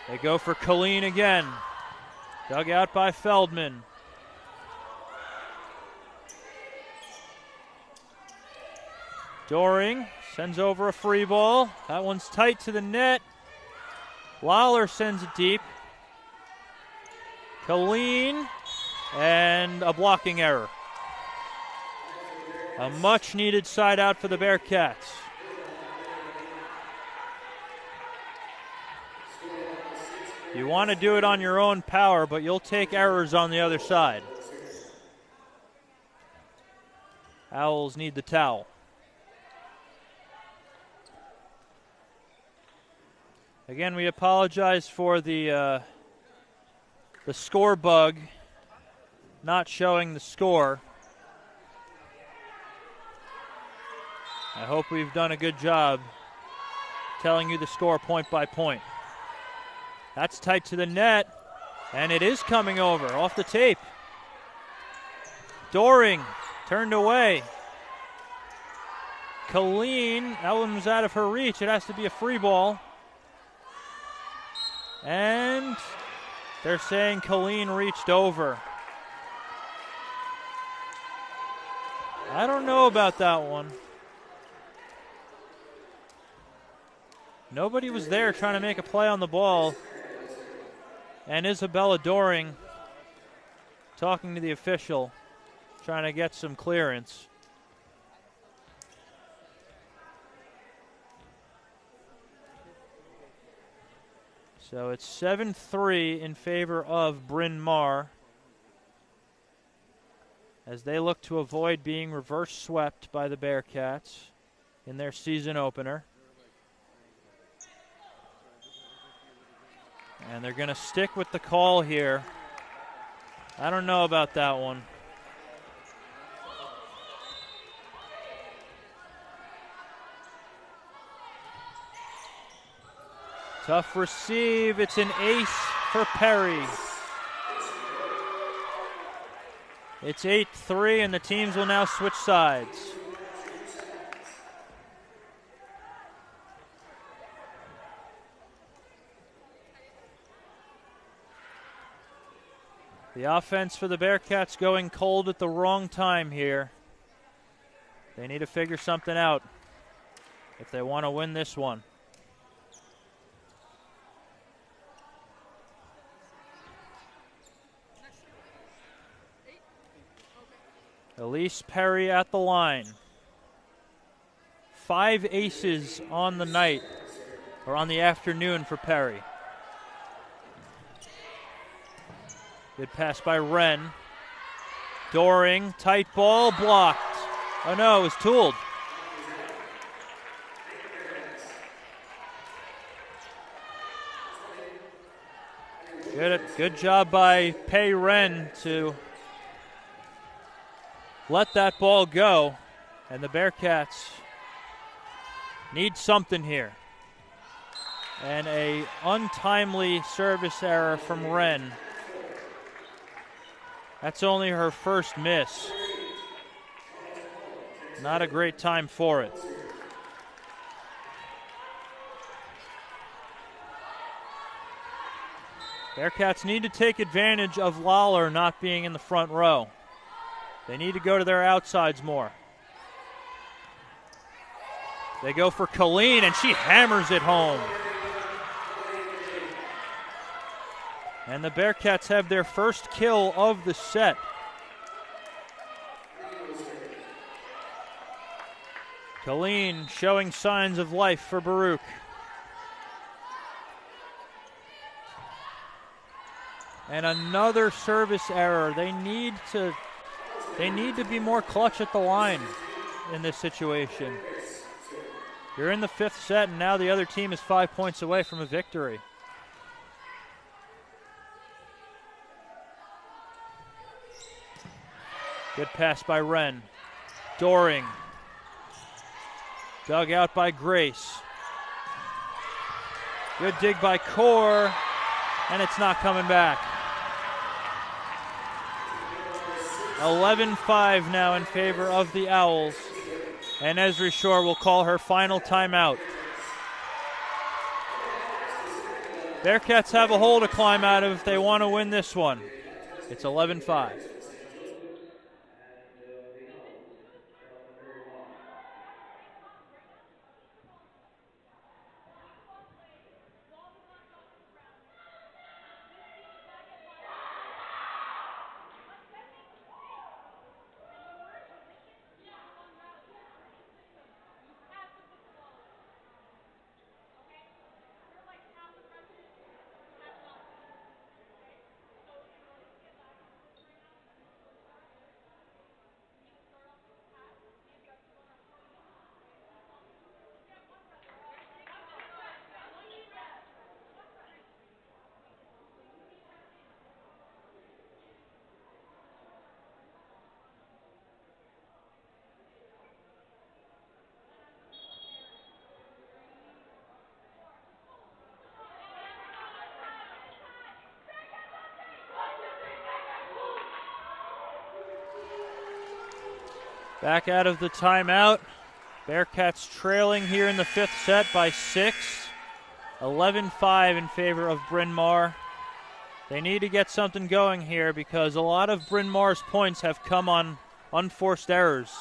They go for Killeen again. Dug out by Feldman. Doring sends over a free ball. That one's tight to the net. Lawler sends it deep. Killeen, and a blocking error. A much-needed side out for the Bearcats. You want to do it on your own power, but you'll take errors on the other side. Owls need the towel. Again, we apologize for the score bug not showing the score. I hope we've done a good job telling you the score point by point. That's tight to the net, and it is coming over off the tape. Doring turned away. Killeen, that one was out of her reach. It has to be a free ball. And they're saying Killeen reached over. I don't know about that one. Nobody was there trying to make a play on the ball. And Isabella Doring talking to the official, trying to get some clearance. So it's 7-3 in favor of Bryn Mawr as they look to avoid being reverse swept by the Bearcats in their season opener. And they're going to stick with the call here. I don't know about that one. Tough receive. It's an ace for Perry. It's 8-3, and the teams will now switch sides. The offense for the Bearcats going cold at the wrong time here. They need to figure something out if they want to win this one. Elise Perry at the line. 5 aces on the night, or on the afternoon for Perry. Good pass by Wren. Doring, tight ball, blocked. Oh no, it was tooled. Good job by Pei Wren to let that ball go. And the Bearcats need something here. And a untimely service error from Wren. That's only her first miss. Not a great time for it. Bearcats need to take advantage of Lawler not being in the front row. They need to go to their outsides more. They go for Killeen, and she hammers it home. And the Bearcats have their first kill of the set. Killeen showing signs of life for Baruch. And another service error. They need to be more clutch at the line in this situation. You're in the 5th set, and now the other team is 5 points away from a victory. Good pass by Wren. Doring. Dug out by Grace. Good dig by Kaur, and it's not coming back. 11-5 now in favor of the Owls. And Esri Shore will call her final timeout. Bearcats have a hole to climb out of if they want to win this one. It's 11-5. Back out of the timeout. Bearcats trailing here in the fifth set by 6. 11-5 in favor of Bryn Mawr. They need to get something going here because a lot of Bryn Mawr's points have come on unforced errors.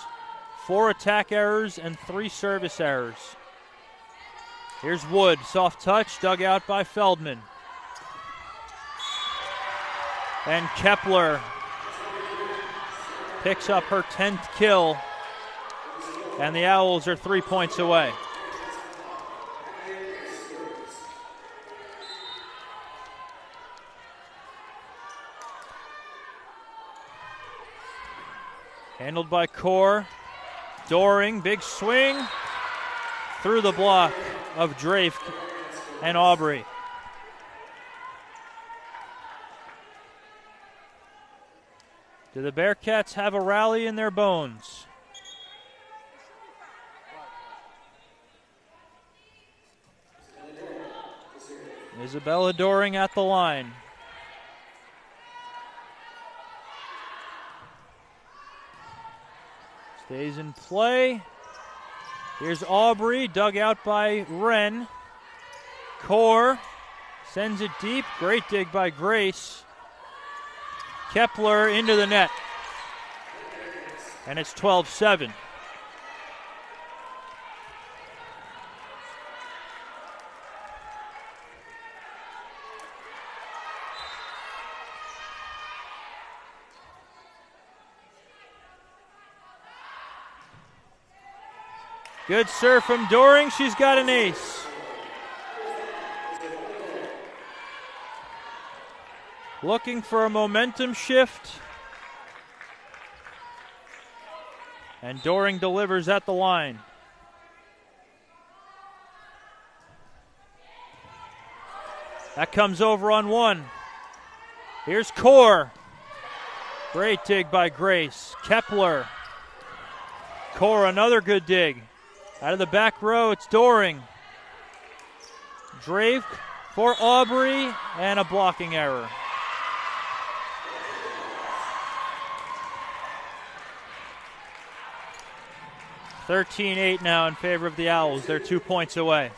4 attack errors and 3 service errors. Here's Wood, soft touch, dug out by Feldman. And Kepler picks up her 10th kill, and the Owls are 3 points away. Handled by Kaur. Doring, big swing through the block of Drake and Aubrey. Do the Bearcats have a rally in their bones? Isabella Doring at the line. Stays in play. Here's Aubrey, dug out by Wren. Kaur sends it deep. Great dig by Grace. Kepler into the net. And it's 12-7. Good serve from Doring. She's got an ace. Looking for a momentum shift. And Doring delivers at the line. That comes over on one. Here's Kaur. Great dig by Grace. Kepler. Kaur, another good dig. Out of the back row, it's Doring. Drake for Aubrey, and a blocking error. (13-8) now in favor of the Owls. They're 2 points away.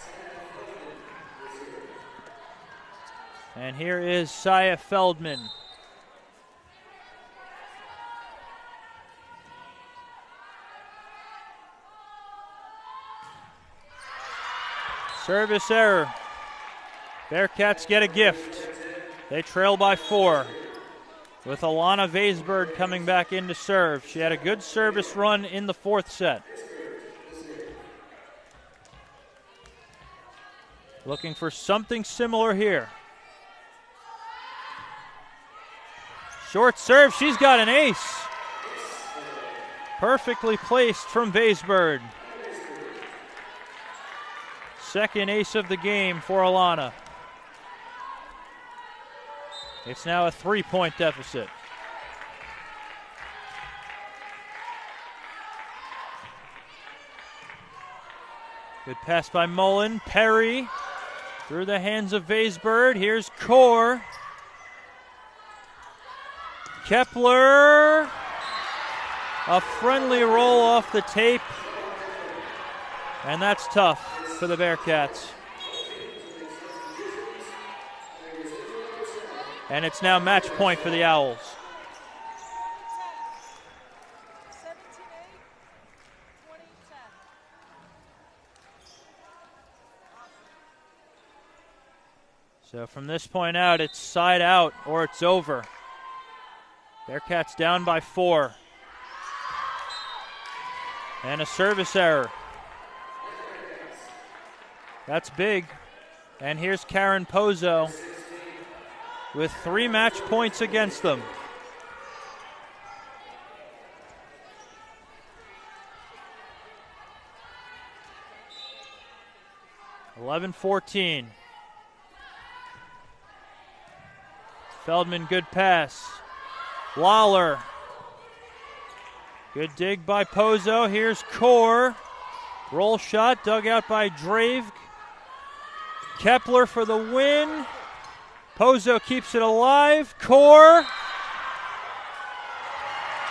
And here is Saya Feldman. Service error. Bearcats get a gift. They trail by 4. With Alana Vaisberg coming back in to serve. She had a good service run in the fourth set. Looking for something similar here. Short serve, she's got an ace. Perfectly placed from Vaisberg. Second ace of the game for Alana. It's now a 3-point deficit. Good pass by Mullen. Perry through the hands of Vaisberg. Here's Kaur. Kepler. A friendly roll off the tape. And that's tough for the Bearcats. And it's now match point for the Owls. 17-8, 20-10. So from this point out, it's side out or it's over. Bearcats down by 4. And a service error. That's big. And here's Karen Pozo with 3 match points against them. (11-14). Feldman, good pass. Lawler. Good dig by Pozo. Here's Kaur. Roll shot dug out by Drake. Kepler for the win. Pozo keeps it alive. Kaur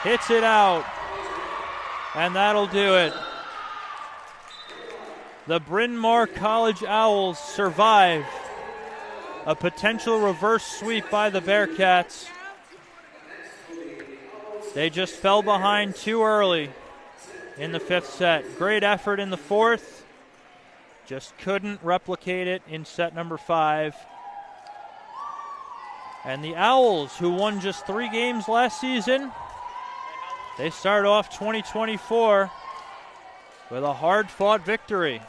hits it out. And that'll do it. The Bryn Mawr College Owls survive a potential reverse sweep by the Bearcats. They just fell behind too early in the fifth set. Great effort in the fourth. Just couldn't replicate it in set number 5. And the Owls, who won just 3 games last season, they start off 2024 with a hard-fought victory.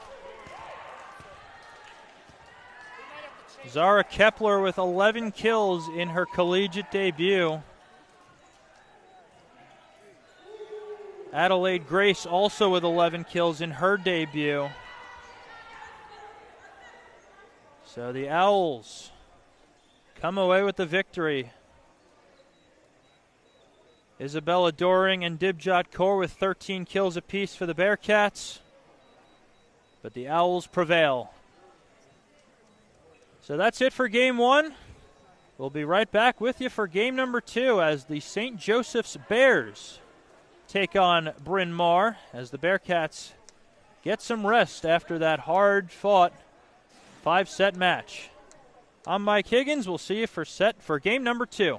Zara Kepler with 11 kills in her collegiate debut. Adelaide Grace also with 11 kills in her debut. So the Owls come away with the victory. Isabella, Doring, and Dibjot Kaur with 13 kills apiece for the Bearcats. But the Owls prevail. So that's it for game 1. We'll be right back with you for game number 2 as the St. Joseph's Bears take on Bryn Mawr as the Bearcats get some rest after that hard-fought 5-set match. I'm Mike Higgins. We'll see you for game number 2.